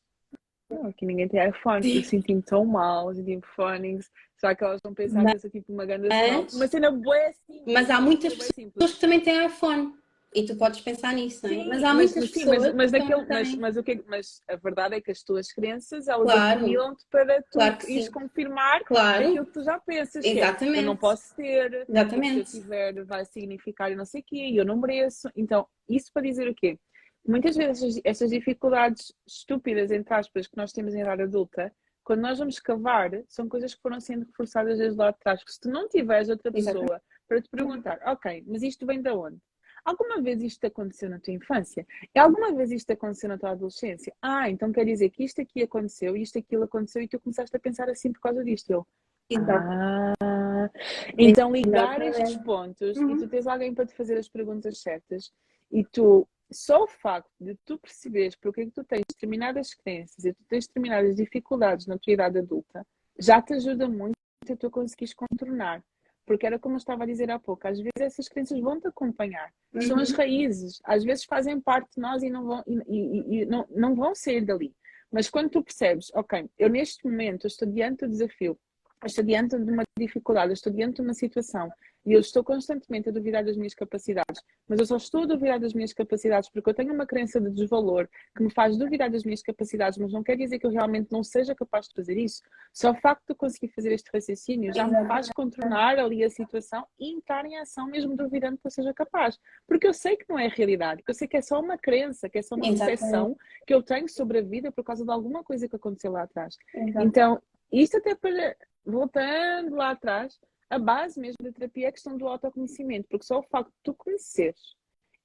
não, aqui ninguém tem iPhone. Eu Sim. senti-me tão mal, senti-me fónix. Será que elas vão pensar que eu sou tipo uma grande snob? Uma Mas, cena bué mas simples, há uma muitas cena bué simples. pessoas que também têm iPhone e tu podes pensar nisso, não é? Mas Sim, há muitas sim, pessoas mas que naquele, não têm. mas o que mas a verdade é que as tuas crenças, elas Claro, afunilam-te para tu claro que ires sim. confirmar aquilo Claro, que tu já pensas, que é, eu não exatamente, posso ter, porque se eu exatamente. tiver vai significar e não sei o quê, e eu não mereço. Então, isso para dizer o quê? Muitas vezes essas dificuldades estúpidas, entre aspas, que nós temos em idade adulta, quando nós vamos cavar, são coisas que foram sendo reforçadas desde lá de trás, porque se tu não tiveres outra Exatamente. pessoa para te perguntar, ok, mas isto vem de onde? Alguma vez isto aconteceu na tua infância? E alguma vez isto aconteceu na tua adolescência? Ah, então quer dizer que isto aqui aconteceu, isto aquilo aconteceu e tu começaste a pensar assim por causa disto. Eu, Exato. ah, então ligar estes Exatamente. pontos e tu Uhum. tens alguém para te fazer as perguntas certas e tu, só o facto de tu perceberes porque é que tu tens determinadas crenças e tu tens determinadas dificuldades na tua idade adulta, já te ajuda muito a tu conseguires contornar. Porque era como eu estava a dizer há pouco, às vezes essas crenças vão te acompanhar, são as Uhum. raízes, às vezes fazem parte de nós e não vão sair dali. Mas quando tu percebes, ok, eu neste momento estou diante do desafio, eu estou diante de uma dificuldade, eu estou diante de uma situação e eu estou constantemente a duvidar das minhas capacidades, mas eu só estou a duvidar das minhas capacidades porque eu tenho uma crença de desvalor que me faz duvidar das minhas capacidades, mas não quer dizer que eu realmente não seja capaz de fazer isso. Só o facto de eu conseguir fazer este raciocínio já me faz Exatamente. contornar ali a situação e entrar em ação mesmo duvidando que eu seja capaz. Porque eu sei que não é a realidade, eu sei que é só uma crença, que é só uma Exatamente. percepção que eu tenho sobre a vida por causa de alguma coisa que aconteceu lá atrás. Exato. Então, isto até para, voltando lá atrás, a base mesmo da terapia é a questão do autoconhecimento, porque só o facto de tu conheceres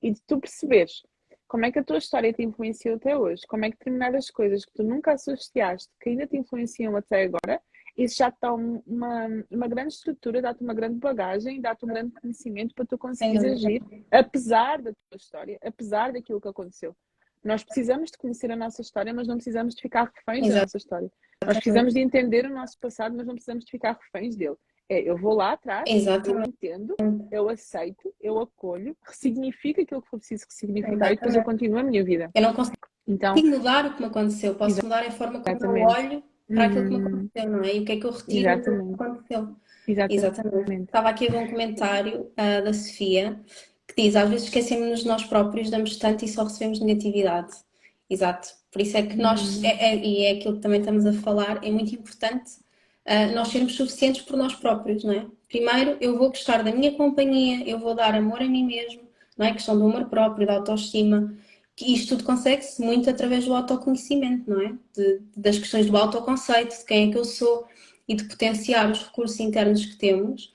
e de tu perceberes como é que a tua história te influenciou até hoje, como é que determinadas coisas que tu nunca associaste, que ainda te influenciam até agora, isso já te dá uma grande estrutura, dá-te uma grande bagagem, dá-te um grande conhecimento para tu Sem conseguires dúvida. agir, apesar da tua história, apesar daquilo que aconteceu. Nós precisamos de conhecer a nossa história, mas não precisamos de ficar reféns da nossa história. Nós precisamos Exatamente. de entender o nosso passado, mas não precisamos de ficar reféns dele. É, eu vou lá atrás, eu Exatamente. entendo, eu aceito, eu acolho, ressignifico aquilo que for preciso ressignificar e depois eu Exatamente. continuo a minha vida. Eu não consigo Então, mudar o que me aconteceu, posso mudar a forma como eu exatamente. olho para aquilo que me Uhum, aconteceu, não é? E o que é que eu retiro daquilo que exatamente. aconteceu. Exatamente. Exatamente. Estava aqui a ver um comentário da Sofia que diz: às vezes esquecemos-nos de nós próprios, damos tanto e só recebemos negatividade. Exato. Por isso é que nós, Uhum, e é aquilo que também estamos a falar, é muito importante nós sermos suficientes por nós próprios, não é? Primeiro, eu vou gostar da minha companhia, eu vou dar amor a mim mesmo, não é? Questão do amor próprio, da autoestima. Que isto tudo consegue-se muito através do autoconhecimento, não é? Das questões do autoconceito, de quem é que eu sou e de potenciar os recursos internos que temos,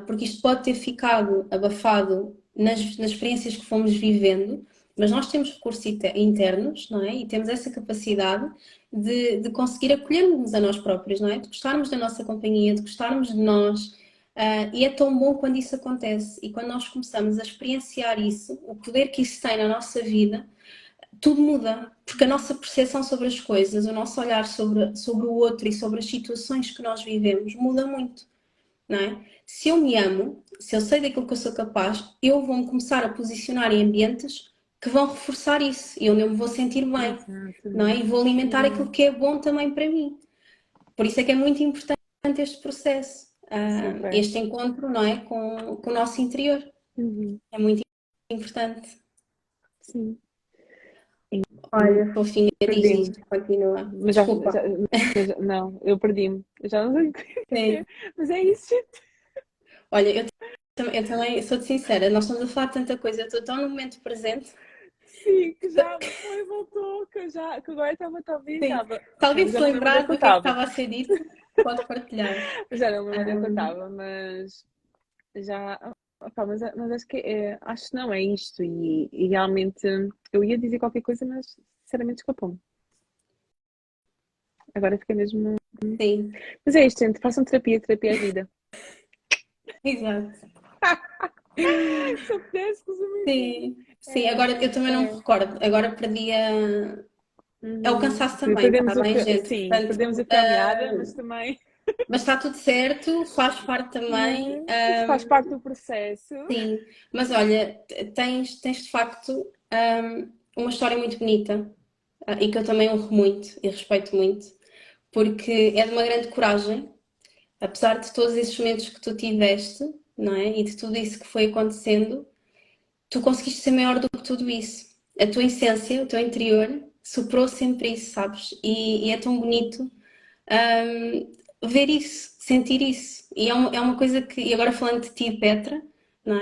porque isto pode ter ficado abafado nas experiências que fomos vivendo, mas nós temos recursos internos, não é? E temos essa capacidade de conseguir acolhermos a nós próprios, não é? De gostarmos da nossa companhia, de gostarmos de nós. E é tão bom quando isso acontece e quando nós começamos a experienciar isso, o poder que isso tem na nossa vida, tudo muda, porque a nossa percepção sobre as coisas, o nosso olhar sobre o outro e sobre as situações que nós vivemos muda muito, não é? Se eu me amo, se eu sei daquilo que eu sou capaz, eu vou-me começar a posicionar em ambientes que vão reforçar isso e onde eu me vou sentir bem, não é? E exatamente. vou alimentar aquilo Uhum, que é bom também para mim. Por isso é que é muito importante este processo, super. este encontro, não é? Com o nosso interior. Uhum, É muito importante. sim. Olha, fofinha, diz Perdi-me. isto, continua. Mas Desculpa. não, eu perdi-me. Eu já não sei o que Sim. dizer. Mas é isso, gente. Olha, eu também sou-te sincera, nós estamos a falar de tanta coisa, eu estou tão no momento presente. Sim, que já foi e voltou, que agora estava talvez, Sim. estava. Se alguém Já se não me lembro onde é lembrar que eu do que é que estava. estava a ser dito, pode partilhar. Já não me lembro onde é que eu Ahm, estava, mas já. Opá, mas acho que acho que não é isto. E realmente eu ia dizer qualquer coisa, mas sinceramente escapou-me. Agora fica mesmo. sim, Mas é isto, gente. Façam terapia, terapia é vida. exato. Se eu pudesse resumir tudo. Sim, sim, agora eu também não me É. recordo, agora perdi a. É o Uhum. cansaço também, está Perdemos o bem, gente? sim, perdemos Portanto, a fio à meada, mas também mas está tudo certo, faz parte também. né? Faz parte do processo. Sim, mas olha, tens de facto uma história muito bonita e que eu também honro muito e respeito muito, porque é de uma grande coragem, apesar de todos esses momentos que tu tiveste, não é? E de tudo isso que foi acontecendo, tu conseguiste ser maior do que tudo isso. A tua essência, o teu interior, superou sempre isso, sabes? E é tão bonito ver isso, sentir isso. E é uma coisa que, e agora falando de ti, Petra, não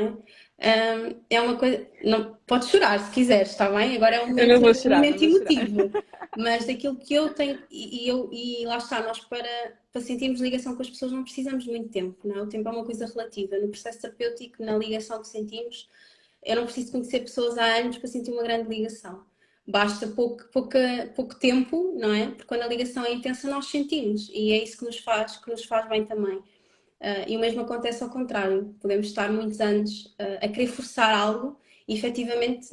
é? É uma coisa. Não, podes chorar se quiseres, está bem? Agora é Eu não vou um chorar, não momento vou chorar. emotivo. Mas daquilo que eu tenho, e lá está, nós para sentirmos ligação com as pessoas não precisamos de muito tempo, não é? O tempo é uma coisa relativa. No processo terapêutico, na ligação que sentimos, eu não preciso conhecer pessoas há anos para sentir uma grande ligação. Basta pouco tempo, não é? Porque quando a ligação é intensa, nós sentimos e é isso que nos faz bem também. E o mesmo acontece ao contrário. Podemos estar muitos anos a querer forçar algo e efetivamente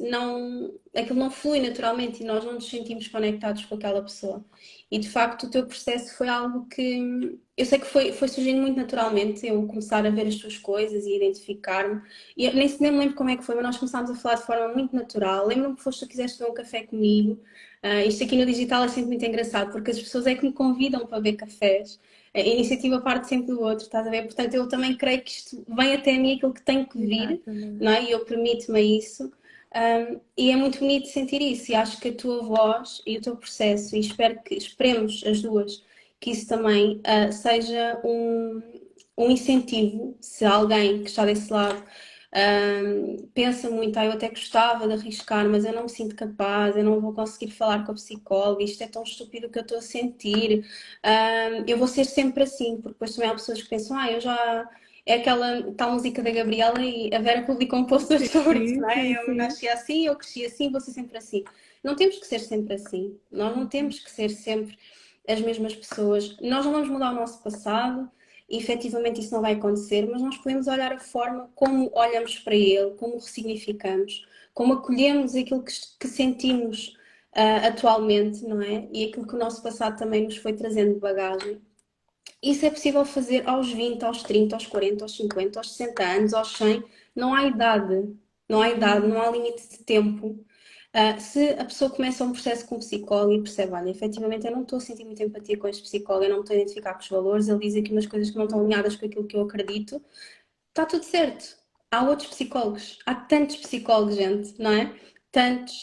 aquilo não flui naturalmente e nós não nos sentimos conectados com aquela pessoa. E de facto o teu processo foi algo que eu sei que foi surgindo muito naturalmente, eu começar a ver as tuas coisas e identificar-me. E eu nem me lembro como é que foi, mas nós começámos a falar de forma muito natural. Lembro-me que foste tu quiseste beber um café comigo. Isto aqui no digital é sempre muito engraçado porque as pessoas é que me convidam para beber cafés. A iniciativa parte sempre do outro, estás a ver? Portanto, eu também creio que isto vem até a mim aquilo que tem que vir, não Exatamente. é? E eu permito-me isso. E é muito bonito sentir isso, e acho que a tua voz e o teu processo, e esperemos as duas, que isso também seja um incentivo, se alguém que está desse lado pensa muito, eu até gostava de arriscar, mas eu não me sinto capaz, eu não vou conseguir falar com a psicóloga, isto é tão estúpido o que eu estou a sentir, eu vou ser sempre assim, porque depois também há pessoas que pensam, eu já. É aquela tal música da Gabriela e a Vera publicou um post sobre isso, Sim, não é? sim, Eu sim. nasci assim, eu cresci assim, vou ser sempre assim. Não temos que ser sempre assim. Nós não temos que ser sempre as mesmas pessoas. Nós não vamos mudar o nosso passado e efetivamente isso não vai acontecer, mas nós podemos olhar a forma como olhamos para ele, como o ressignificamos, como acolhemos aquilo que sentimos atualmente, não é? E aquilo que o nosso passado também nos foi trazendo de bagagem. Isso é possível fazer aos 20, aos 30, aos 40, aos 50, aos 60 anos, aos 100. Não há idade. Não há idade, não há limite de tempo. Se a pessoa começa um processo com um psicólogo e percebe, olha, efetivamente eu não estou a sentir muita empatia com este psicólogo, eu não me estou a identificar com os valores, ele diz aqui umas coisas que não estão alinhadas com aquilo que eu acredito, está tudo certo. Há outros psicólogos, há tantos psicólogos, gente, não é? Tantos,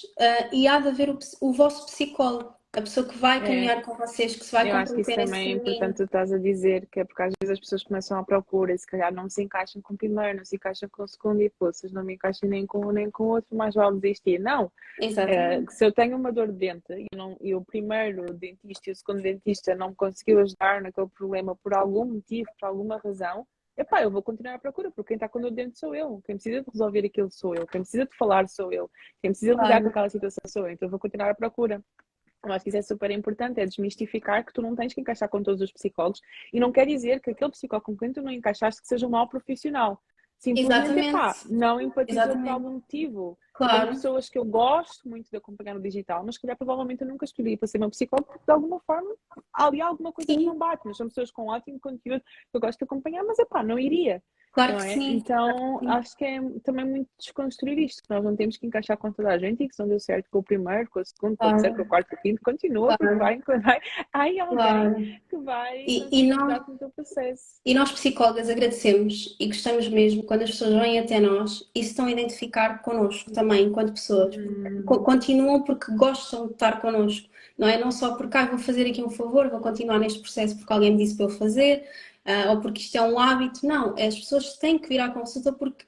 e há de haver o vosso psicólogo, a pessoa que vai É, caminhar com vocês, que se vai eu acho que isso comprometer nesse também é importante caminho. tu estás a dizer, que é porque às vezes as pessoas começam à procura e se calhar não se encaixam com o primeiro, não se encaixam com o segundo e pô, se não me encaixam nem com um nem com o outro, mais vale desistir. Não, que Exatamente. se eu tenho uma dor de dente e o primeiro dentista e o segundo dentista não me conseguiu ajudar naquele problema por algum motivo, por alguma razão, epá, eu vou continuar à procura, porque quem está com dor de dente sou eu, quem precisa de resolver aquilo sou eu, quem precisa de falar sou eu, quem precisa de lidar com Claro. aquela situação sou eu, então eu vou continuar à procura. Eu acho que isso é super importante, é desmistificar que tu não tens que encaixar com todos os psicólogos e não quer dizer que aquele psicólogo com quem tu não encaixaste que seja um mau profissional. Simplesmente, epá, Exatamente. não empatizou por Exatamente. algum motivo. Eu tenho Claro. pessoas que eu gosto muito de acompanhar no digital, mas que calhar provavelmente eu nunca escolhi para ser meu psicólogo porque de alguma forma há ali alguma coisa que Sim. não bate, mas são pessoas com ótimo conteúdo que eu gosto de acompanhar, mas epá, não iria. Claro não que é? sim, claro que Então sim. acho que é também muito desconstruir isto, que nós não temos que encaixar com toda a gente e que se não deu certo com o primeiro, com o segundo, com o terceiro, com o Claro, quarto, com o quinto, continua, porque claro, vai, há aí alguém claro. que vai E conseguir nós, ajudar-te no teu processo. e nós psicólogas agradecemos e gostamos mesmo quando as pessoas vêm até nós e se estão a identificar connosco também, enquanto pessoas. Hum, Continuam porque gostam de estar connosco, não é? Não só porque vou fazer aqui um favor, vou continuar neste processo porque alguém me disse para eu fazer, ou porque isto é um hábito. Não, as pessoas têm que vir à consulta porque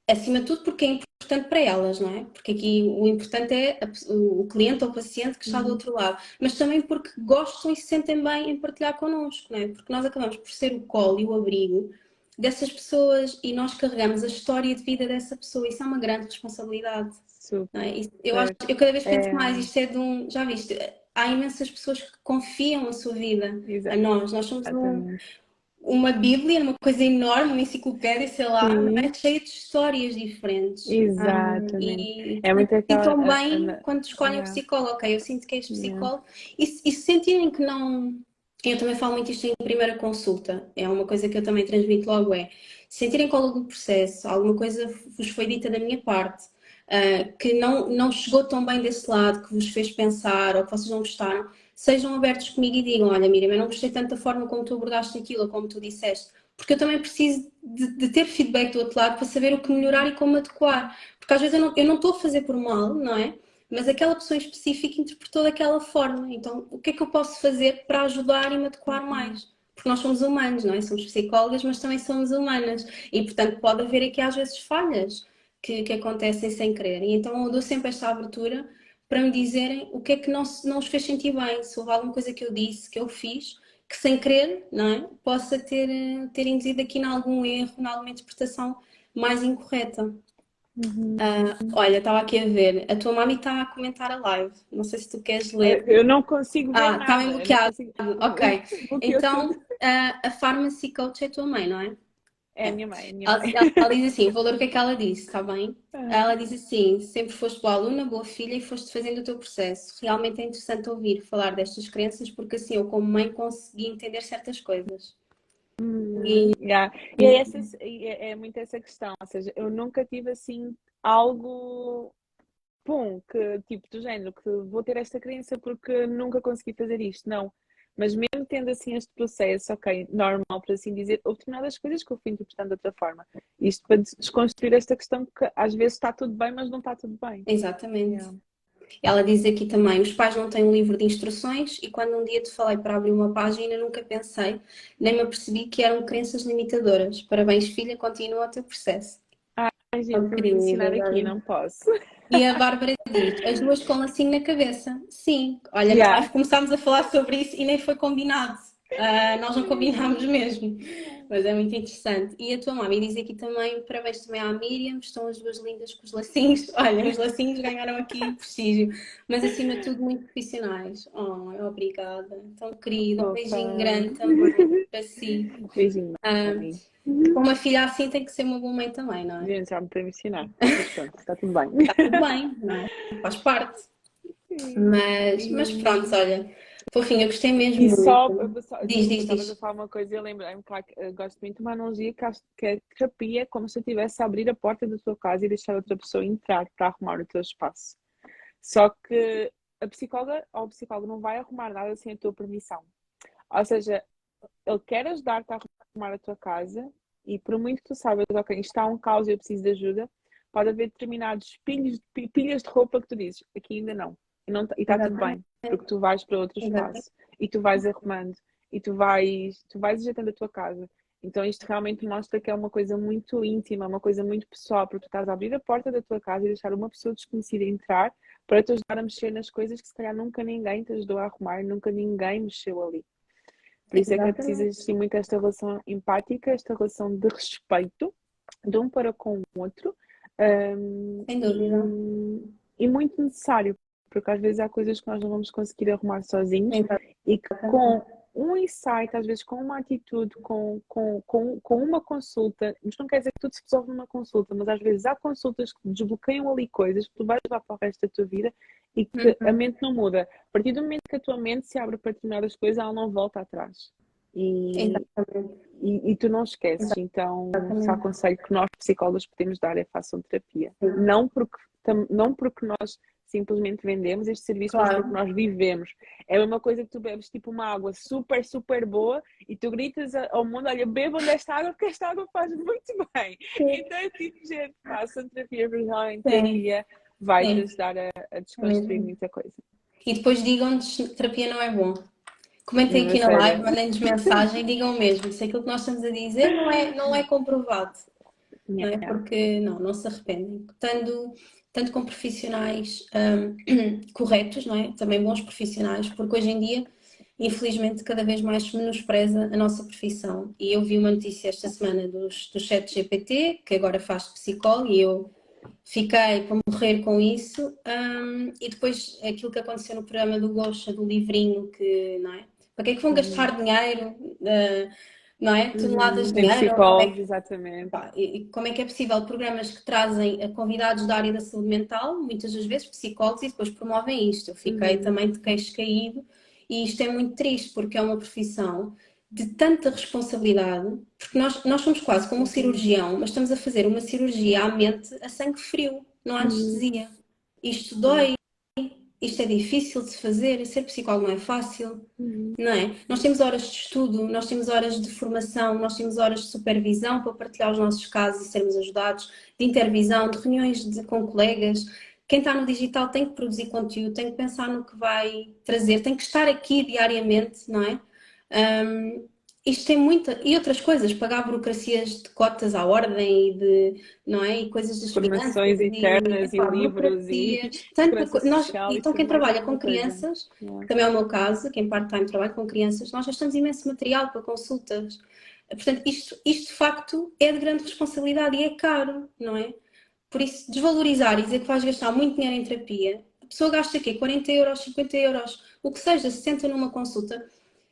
acima de tudo porque é importante para elas, não é? Porque aqui o importante é o cliente ou o paciente que está do uhum, outro lado, mas também porque gostam e se sentem bem em partilhar connosco, não é? Porque nós acabamos por ser o colo e o abrigo dessas pessoas e nós carregamos a história de vida dessa pessoa. Isso é uma grande responsabilidade, não é? super. Eu cada vez penso É, mais, isto é de um, já viste, há imensas pessoas que confiam a sua vida a nós. Nós somos exatamente. uma bíblia, uma coisa enorme, uma enciclopédia, sei lá, não é? Sim, Cheia de histórias diferentes. exatamente. É Portanto, muito aquela. sintam bem quando escolhem o Yeah, psicólogo, ok? Eu sinto que és yeah. psicólogo e se sentirem que não. Eu também falo muito isto em primeira consulta, é uma coisa que eu também transmito logo: é se sentirem que ao longo do processo alguma coisa vos foi dita da minha parte, que não chegou tão bem desse lado, que vos fez pensar ou que vocês não gostaram, sejam abertos comigo e digam: olha, Miriam, eu não gostei tanto da forma como tu abordaste aquilo ou como tu disseste, porque eu também preciso de ter feedback do outro lado para saber o que melhorar e como adequar. Porque às vezes eu não estou a fazer por mal, não é? Mas aquela pessoa em específico interpretou daquela forma. Então, o que é que eu posso fazer para ajudar e me adequar Uhum. mais? Porque nós somos humanos, não é? Somos psicólogas, mas também somos humanas. E, portanto, pode haver aqui às vezes falhas que acontecem sem querer. E então eu dou sempre esta abertura para me dizerem o que é que não os fez sentir bem, se houve alguma coisa que eu disse, que eu fiz, que sem querer, não é? Possa ter induzido aqui em algum erro, em alguma interpretação mais incorreta. Uhum. Olha, estava aqui a ver, a tua mami está a comentar a live, não sei se tu queres ler. Eu não consigo ver Está bem nada, eu não bloqueado, consigo. ok. Bloqueou tudo. Então, a Pharmacy Coach é a tua mãe, não é? É a É. minha mãe, é a minha Ela, mãe. ela diz assim, vou ler o que é que ela disse, está bem? Ela Aham. diz assim, sempre foste boa aluna, boa filha e foste fazendo o teu processo. Realmente é interessante ouvir falar destas crenças porque assim eu como mãe consegui entender certas coisas. E, Yeah. E é, é muito essa questão, ou seja, eu nunca tive assim algo, pum, que tipo do género, que vou ter esta crença porque nunca consegui fazer isto, não. Mas mesmo tendo assim este processo, ok, normal, por assim dizer, houve determinadas coisas que eu fui interpretando de outra forma. Isto para desconstruir esta questão que às vezes está tudo bem, mas não está tudo bem. exatamente. Yeah. Ela diz aqui também, os pais não têm um livro de instruções e quando um dia te falei para abrir uma página nunca pensei, nem me apercebi que eram crenças limitadoras. Parabéns, filha, continua o teu processo. Ai, Oh, giro, para me querida, ensinar já aqui, vi. não posso. E a Bárbara diz, as duas com lacinho na cabeça. Sim, olha, Yeah. nós começámos a falar sobre isso e nem foi combinado. Nós não combinámos mesmo, mas é muito interessante. E a tua mãe diz aqui também, parabéns também à Miriam, estão as duas lindas com os lacinhos. Olha, os lacinhos ganharam aqui prestígio, mas acima de tudo muito profissionais. Oh, obrigada, tão querida, um Opa. beijinho grande também para si. Beijinho, Ah, mãe. com uma filha assim tem que ser uma boa mãe também, não é? Gente, já me para me ensinar. Mas pronto, está tudo bem. Está tudo bem, não é? Faz parte. Sim. Mas pronto, olha, fofinho, eu gostei E mesmo só, muito. Diz, desculpa, diz, estavas a diz. falar uma coisa e eu lembrei-me, claro, que gosto muito de uma analogia que acho que é terapia, como se eu estivesse a abrir a porta da tua casa e deixar outra pessoa entrar para arrumar o teu espaço. Só que a psicóloga ou o psicólogo não vai arrumar nada sem a tua permissão. Ou seja, ele quer ajudar-te a arrumar a tua casa e por muito que tu saibas, ok, isto está um caos e eu preciso de ajuda, pode haver determinados pilhas de roupa que tu dizes, aqui ainda não. E está tudo Exatamente, bem, porque tu vais para outro exatamente. espaço e tu vais arrumando e tu vais ajeitando a tua casa. Então isto realmente mostra que é uma coisa muito íntima, uma coisa muito pessoal, porque tu estás a abrir a porta da tua casa e deixar uma pessoa desconhecida entrar para te ajudar a mexer nas coisas que se calhar nunca ninguém te ajudou a arrumar, nunca ninguém mexeu ali. Por isso é que é preciso Exatamente. existir muito esta relação empática, esta relação de respeito de um para com o outro, Sem dúvida. e muito necessário, porque às vezes há coisas que nós não vamos conseguir arrumar sozinhos e que com Exatamente. um insight, às vezes com uma atitude, com uma consulta, isto não quer dizer que tudo se resolve numa consulta, mas às vezes há consultas que desbloqueiam ali coisas que tu vais levar para o resto da tua vida e que a Uhum. mente não muda. A partir do momento que a tua mente se abre para determinadas coisas, ela não volta atrás. E, Exatamente, e tu não esqueces. Então, só exatamente. aconselho que nós, psicólogos, podemos dar é façam terapia. Sim, Não porque nós simplesmente vendemos este serviço, mas porque claro. nós vivemos. É a mesma coisa que tu bebes tipo uma água super, super boa e tu gritas ao mundo: olha, bebam desta água porque esta água faz muito bem. Sim, Então é tipo, gente, façam terapia, porque realmente sim, terapia vai-te sim, ajudar a é desconstruir mesmo. muita coisa. E depois digam-nos se terapia não é bom. Comentem Mesmo a aqui na live, sério. mandem-nos mensagem e digam mesmo se aquilo que nós estamos a dizer não é comprovado. Não é? Yeah. Porque não se arrependem. Tanto com profissionais corretos, não é? Também bons profissionais, porque hoje em dia, infelizmente, cada vez mais se menospreza a nossa profissão. E eu vi uma notícia esta semana do chat GPT, que agora faz de psicólogo, e eu fiquei para morrer com isso. E depois aquilo que aconteceu no programa do Gosha, do livrinho, que, não é? Para que é que vão Uhum. gastar dinheiro, não é? Toneladas de Em dinheiro, ou como é psicólogos, que exatamente. pá, e como é que é possível programas que trazem convidados da área da saúde mental, muitas das vezes psicólogos, e depois promovem isto? Eu fiquei Uhum. também de queixo caído e isto é muito triste porque é uma profissão de tanta responsabilidade, porque nós somos quase como um Exatamente. cirurgião, mas estamos a fazer uma cirurgia à mente a sangue frio, não há Uhum. anestesia. Isto Yeah. dói, isto é difícil de se fazer, ser psicólogo não é fácil. Uhum. Não é? Nós temos horas de estudo, nós temos horas de formação, nós temos horas de supervisão para partilhar os nossos casos e sermos ajudados, de intervisão, de reuniões com colegas. Quem está no digital tem que produzir conteúdo, tem que pensar no que vai trazer, tem que estar aqui diariamente, não é? Um, Isto tem muita. E outras coisas, pagar burocracias de cotas à ordem e de, não é? E coisas das finanças Formações e internas e epá, livros e burocracias, tanta segurança coisa. Nós, social e então tudo quem mais é a trabalha com mesma coisa. crianças, que Yeah. também é o meu caso, quem part-time trabalha com crianças, nós gastamos imenso material para consultas. Portanto, isto de facto é de grande responsabilidade e é caro, não é? Por isso, desvalorizar e dizer que vais gastar muito dinheiro em terapia, a pessoa gasta o quê? 40 euros, 50 euros, o que seja, 60 numa consulta,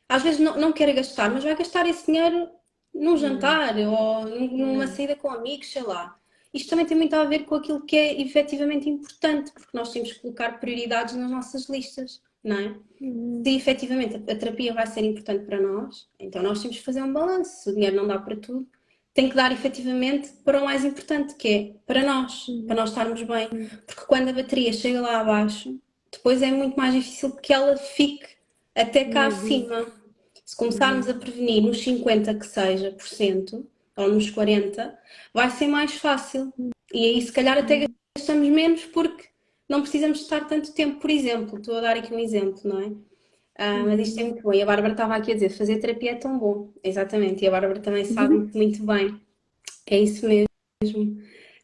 às vezes não quer gastar, mas vai gastar esse dinheiro num Uhum. jantar ou numa Yeah. saída com amigos, sei lá. Isto também tem muito a ver com aquilo que é efetivamente importante, porque nós temos que colocar prioridades nas nossas listas, não é? Uhum. Se efetivamente a terapia vai ser importante para nós, então nós temos que fazer um balanço. Se o dinheiro não dá para tudo, tem que dar efetivamente para o mais importante, que é para Uhum. nós estarmos bem. Porque quando a bateria chega lá abaixo, depois é muito mais difícil que ela fique até cá Mesmo. acima. Se começarmos Uhum. a prevenir nos 50 que seja por cento, ou nos 40, vai ser mais fácil. E aí se calhar até Uhum. gastamos menos porque não precisamos estar tanto tempo, por exemplo. Estou a dar aqui um exemplo, não é? Mas isto é Uhum. muito bom. E a Bárbara estava aqui a dizer, fazer terapia é tão bom. Exatamente. E a Bárbara também sabe Uhum. isso muito bem. É isso mesmo.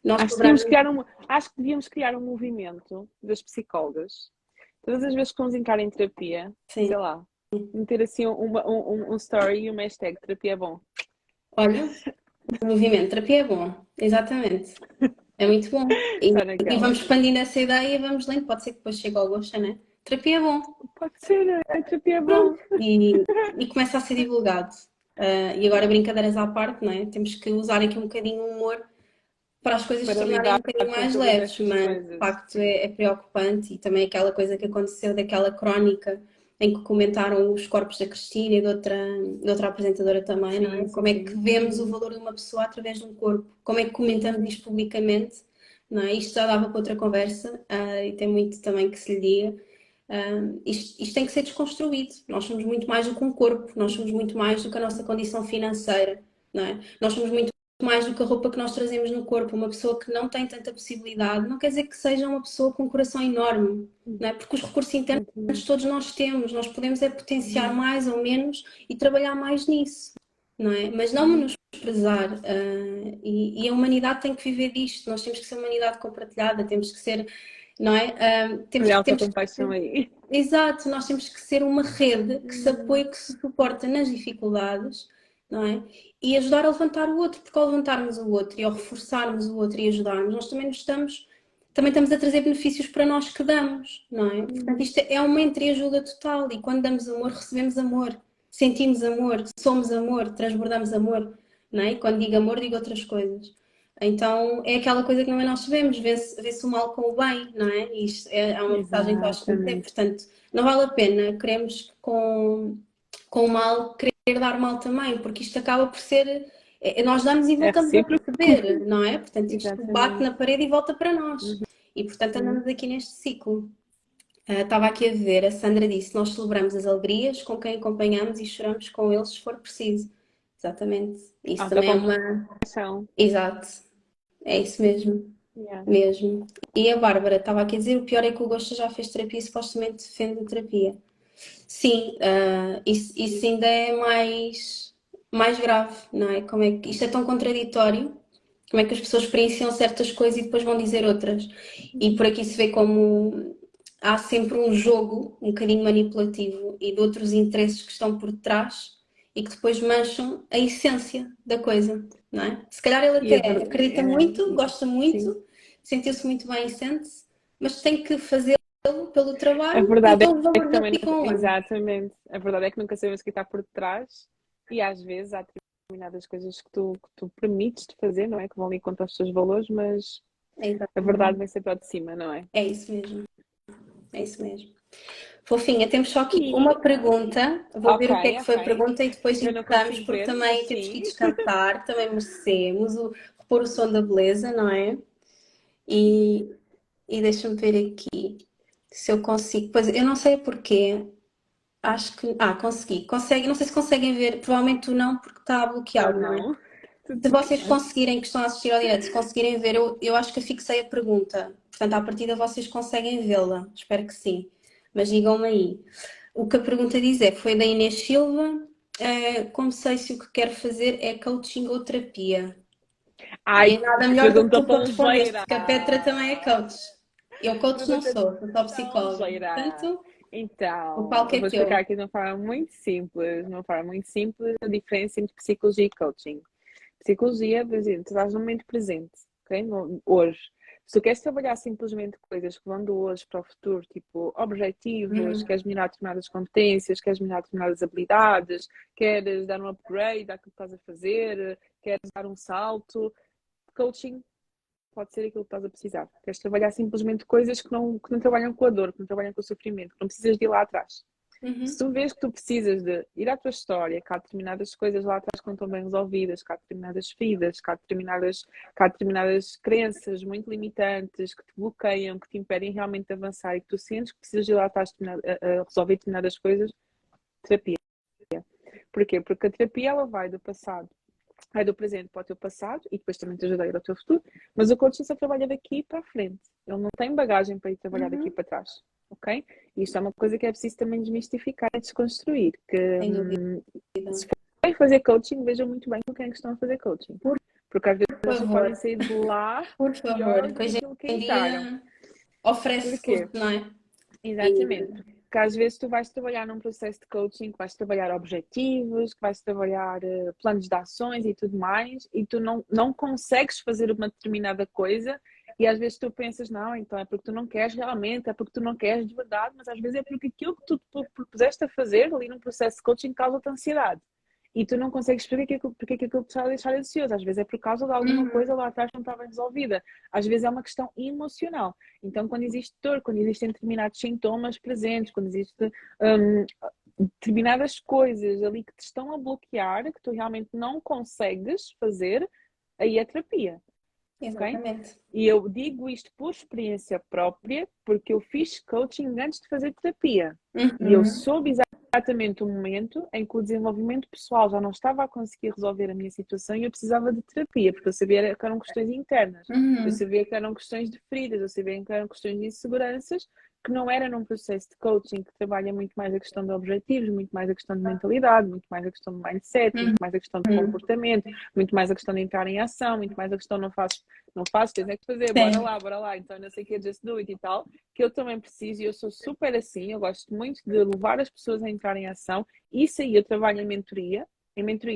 Nós Acho que devíamos cobramos. criar acho que devíamos criar um movimento das psicólogas. Todas as vezes que vamos encarar em terapia, Sim. sei lá, meter assim um story e uma hashtag terapia é bom. Olha, o movimento terapia é bom. Exatamente. É muito bom. Está E naquela. vamos expandindo essa ideia e vamos lendo. Pode ser que depois chegue ao gosto, né? Terapia é bom. Pode ser, a terapia é Pronto. bom. E começa a ser divulgado. E agora, brincadeiras à parte, não é? Temos que usar aqui um bocadinho o humor para as coisas se Para tornarem um lidar bocadinho com mais todas leves, essas mas de coisas. facto é preocupante e também aquela coisa que aconteceu daquela crónica em que comentaram os corpos da Cristina e de outra apresentadora também, não Sim, é? sim, Como é que sim. vemos o valor de uma pessoa através de um corpo? Como é que comentamos isto publicamente? Não é? Isto já dava para outra conversa, e tem muito também que se lhe diga. Isto tem que ser desconstruído. Nós somos muito mais do que um corpo, nós somos muito mais do que a nossa condição financeira, não é? Nós somos muito mais do que a roupa que nós trazemos no corpo. Uma pessoa que não tem tanta possibilidade não quer dizer que seja uma pessoa com um coração enorme, não é? Porque os recursos internos Exatamente. todos nós temos, nós podemos é potenciar Uhum. mais ou menos e trabalhar mais nisso, não é? Mas não Uhum. menosprezar. E a humanidade tem que viver disto. Nós temos que ser uma humanidade compartilhada, temos que ser, não é? Temos, Olha a temos que autocompaixão aí. Exato, nós temos que ser uma rede que se Uhum. apoia, que se suporta nas dificuldades, não é? E ajudar a levantar o outro, porque ao levantarmos o outro e ao reforçarmos o outro e ajudarmos, nós também estamos a trazer benefícios para nós que damos, não é? Portanto, Uhum. isto é uma entreajuda total e quando damos amor, recebemos amor, sentimos amor, somos amor, transbordamos amor, não é? E quando digo amor, digo outras coisas. Então é aquela coisa que também nós sabemos, vê-se o mal com o bem, não é? E isto é uma mensagem que eu acho que tem que ter, Exatamente. portanto, não vale a pena queremos que com o mal querer dar mal também, porque isto acaba por ser. Nós damos e É voltamos a recíproco. receber, não é? Portanto, isto bate Exatamente. na parede e volta para nós. E portanto Uhum. andamos aqui neste ciclo. Estava aqui a ver, a Sandra disse: Nós celebramos as alegrias com quem acompanhamos e choramos com eles se for preciso. Exatamente. Isso também é uma. Autocompaixão. Exato, é isso mesmo. Yeah. Mesmo. E a Bárbara estava aqui a dizer: o pior é que o Gosta já fez terapia e supostamente defende a terapia. Sim, isso ainda é mais grave, não é? Como é que isto é tão contraditório? Como é que as pessoas experienciam certas coisas e depois vão dizer outras? E por aqui se vê como há sempre um jogo um bocadinho manipulativo e de outros interesses que estão por detrás e que depois mancham a essência da coisa, não é? Se calhar ele E até acredita muito, gosta sim. muito, sentiu-se muito bem e sente-se, mas tem que fazê-lo pelo A trabalho e verdade aqueles é que valores também ali nunca, ficam onde? exatamente. A verdade é que nunca sabemos o que está por detrás e às vezes há determinadas coisas que tu permites de fazer, não é? Que vão ali contra os teus valores, mas a verdade Exatamente. vem sempre ao de cima, não é? É isso mesmo, é isso mesmo. Fofinha, temos só aqui E, uma pergunta. Vou ok, ver o que é que foi a ok. pergunta e depois Eu não importamos, consigo porque ver, mas também temos que ir sim. descansar, também merecemos repor o som da beleza, não é? E, e deixa-me ver aqui se eu consigo. Pois eu não sei porquê. Acho que. Consegui. Consegue, não sei se conseguem ver, provavelmente tu não, porque está Eu bloqueado, não é? não. Tudo Se bem. vocês conseguirem, que estão a assistir ao direto, se conseguirem ver, eu acho que fixei a pergunta. Portanto, à partida vocês conseguem vê-la. Espero que sim. Mas digam-me aí. O que a pergunta diz é: foi da Inês Silva. Como sei se o que quero fazer é coaching ou terapia? E Ai, é nada que melhor do que pergunta tu para tão respondeste, ligeira! porque a Petra também é coach. Eu coach não Pergunta sou só tão psicóloga. ligeira! Portanto, o Então, palco eu é vou explicar teu. aqui de uma forma muito simples, a diferença entre psicologia e coaching. Psicologia, por exemplo, tu estás no momento presente, ok? Hoje. Se tu queres trabalhar simplesmente coisas que vão do hoje para o futuro, tipo objetivos, Uhum. queres melhorar determinadas competências, queres melhorar determinadas habilidades, queres dar um upgrade àquilo que estás a fazer, queres dar um salto, coaching pode ser aquilo que estás a precisar. Queres trabalhar simplesmente coisas que não trabalham com a dor, que não trabalham com o sofrimento, que não precisas de ir lá atrás. Se Uhum. tu vês que tu precisas de ir à tua história, que há determinadas coisas lá atrás que não estão bem resolvidas, que há determinadas feridas, que há determinadas crenças muito limitantes que te bloqueiam, que te impedem realmente de avançar e que tu sentes que precisas de ir lá atrás a resolver determinadas coisas, terapia. Porquê? Porque a terapia ela vai do presente para o teu passado e depois também te ajuda a ir ao teu futuro, mas o coaching só trabalha daqui para a frente. Ele não tem bagagem para ir trabalhar daqui Uhum. para trás, ok? E isto é uma coisa que é preciso também desmistificar e desconstruir, que Sem dúvida. se forem fazer coaching, vejam muito bem com quem é que estão a fazer coaching. Por Porque às vezes vocês podem favor, sair de lá por favor, pior que do que hoje aquilo que em entraram. dia oferece Porquê? tudo, não é? Exatamente. E Porque às vezes tu vais trabalhar num processo de coaching, que vais trabalhar objetivos, que vais trabalhar planos de ações e tudo mais, e tu não consegues fazer uma determinada coisa, e às vezes tu pensas, não, então é porque tu não queres realmente, é porque tu não queres de verdade, mas às vezes é porque aquilo que tu te propuseste a fazer ali num processo de coaching causa-te ansiedade. E tu não consegues perceber porque é que aquilo te está a deixar ansioso. Às vezes é por causa de alguma uhum. coisa lá atrás que não estava resolvida. Às vezes é uma questão emocional. Então, quando existe dor, quando existem determinados sintomas presentes, quando existem determinadas coisas ali que te estão a bloquear, que tu realmente não consegues fazer, aí é terapia, ok? Exatamente. E eu digo isto por experiência própria, porque eu fiz coaching antes de fazer terapia. E eu Uhum. soube exatamente o momento em que o desenvolvimento pessoal já não estava a conseguir resolver a minha situação e eu precisava de terapia, porque eu sabia que eram questões internas, eu Uhum. sabia que eram questões de feridas, eu sabia que eram questões de inseguranças, que não era num processo de coaching que trabalha muito mais a questão de objetivos, muito mais a questão de mentalidade, muito mais a questão de mindset, muito mais a questão de Uhum. comportamento, muito mais a questão de entrar em ação, muito mais a questão não faço, tens é que fazer, Sim, bora lá, então não sei o que, just do it e tal, que eu também preciso e eu sou super assim, eu gosto muito de levar as pessoas a entrar em ação, isso aí eu trabalho em mentoria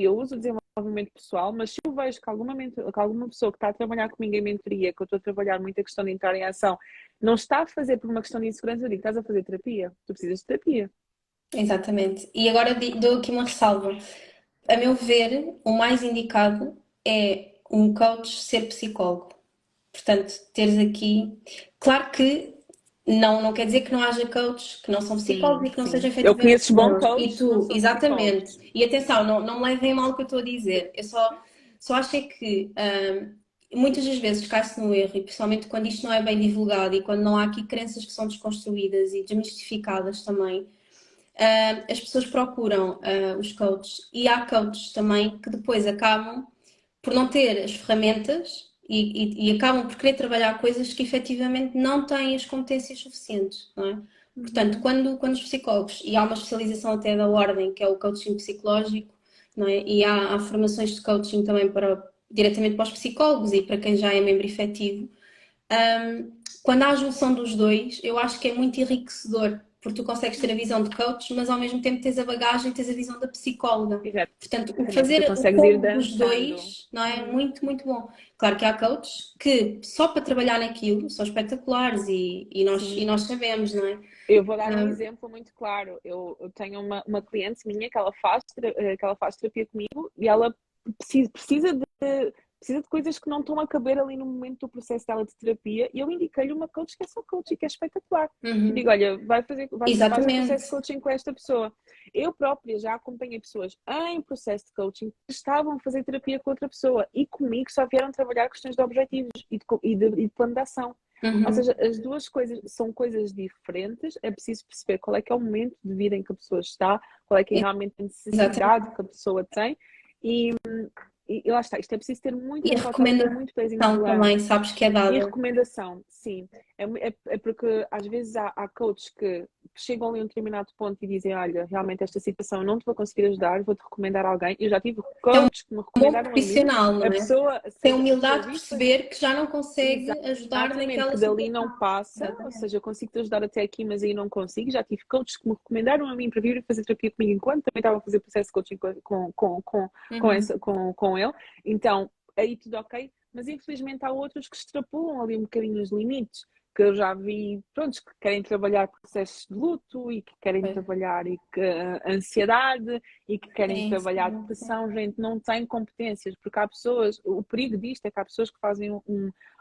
eu uso o desenvolvimento pessoal, mas se eu vejo que alguma pessoa que está a trabalhar comigo em mentoria, que eu estou a trabalhar muito a questão de entrar em ação, não está a fazer por uma questão de insegurança, eu digo, estás a fazer terapia, tu precisas de terapia. exatamente. E agora dou aqui uma ressalva. A meu ver, o mais indicado é um coach ser psicólogo. Portanto, teres aqui. Claro que Não, não quer dizer que não haja coaches que não são psicólogos Sim, e que não sim. sejam Eu efetivamente conheço bons psicólogos. E coaches que não tu, são exatamente. psicólogos. E atenção, não me levem a mal o que eu estou a dizer. Eu só acho é que muitas das vezes cai-se no erro, e principalmente quando isto não é bem divulgado e quando não há aqui crenças que são desconstruídas e desmistificadas também, as pessoas procuram os coaches e há coaches também que depois acabam por não ter as ferramentas e acabam por querer trabalhar coisas que efetivamente não têm as competências suficientes, não é? Portanto, Uhum. quando os psicólogos, e há uma especialização até da ordem, que é o coaching psicológico, não é? E há formações de coaching também diretamente para os psicólogos e para quem já é membro efetivo, quando há a junção dos dois, eu acho que é muito enriquecedor, porque tu consegues ter a visão de coach, mas ao mesmo tempo tens a bagagem e tens a visão da psicóloga. Exato. Portanto, o Exatamente. E tu fazer o consegues ir combo dos dançando. dois, não é? É Uhum. muito, muito bom. Claro que há coaches que só para trabalhar naquilo são espetaculares e Sim. nós sabemos, não é? Eu vou dar um Um, exemplo muito claro. Eu tenho uma cliente minha que que ela faz terapia comigo e ela precisa de coisas que não estão a caber ali no momento do processo dela de terapia e eu indiquei-lhe uma coach que é só coach e que é espetacular. E digo, uhum, olha, faz um processo de exatamente. coaching com esta pessoa. Eu própria já acompanhei pessoas em processo de coaching que estavam a fazer terapia com outra pessoa e comigo só vieram trabalhar questões de objetivos e de plano de ação. Ou Uhum, seja, as duas coisas são coisas diferentes, é preciso perceber qual é que é o momento de vida em que a pessoa está, qual é que é realmente a necessidade exatamente. que a pessoa tem e, e lá está, isto é preciso ter E muita a cautela e ter muito pezinho no recomendação volante. também, sabes que é E dada. recomendação, sim. É porque às vezes há coaches que chegam ali a um determinado ponto e dizem: Olha, realmente esta situação eu não te vou conseguir ajudar, vou-te recomendar alguém. Eu já tive É um coaches que me bom recomendaram a mim, profissional, não a é? pessoa, ou Tem seja, a pessoa humildade de vista perceber que já não consegue ajudar exatamente, naquela que dali não situação. passa, ou Exatamente. seja, eu consigo te ajudar até aqui, mas aí não consigo. Já tive coaches que me recomendaram a mim para vir fazer terapia comigo enquanto também estava a fazer processo de coaching Uhum. com ele. Então, aí tudo ok, mas infelizmente há outros que extrapolam ali um bocadinho os limites, que eu já vi, pronto, que querem trabalhar processos de luto e que querem Pois. trabalhar ansiedade e que querem Sim, trabalhar sim, sim. depressão, gente, não tem competências, porque há pessoas, o perigo disto é que há pessoas que fazem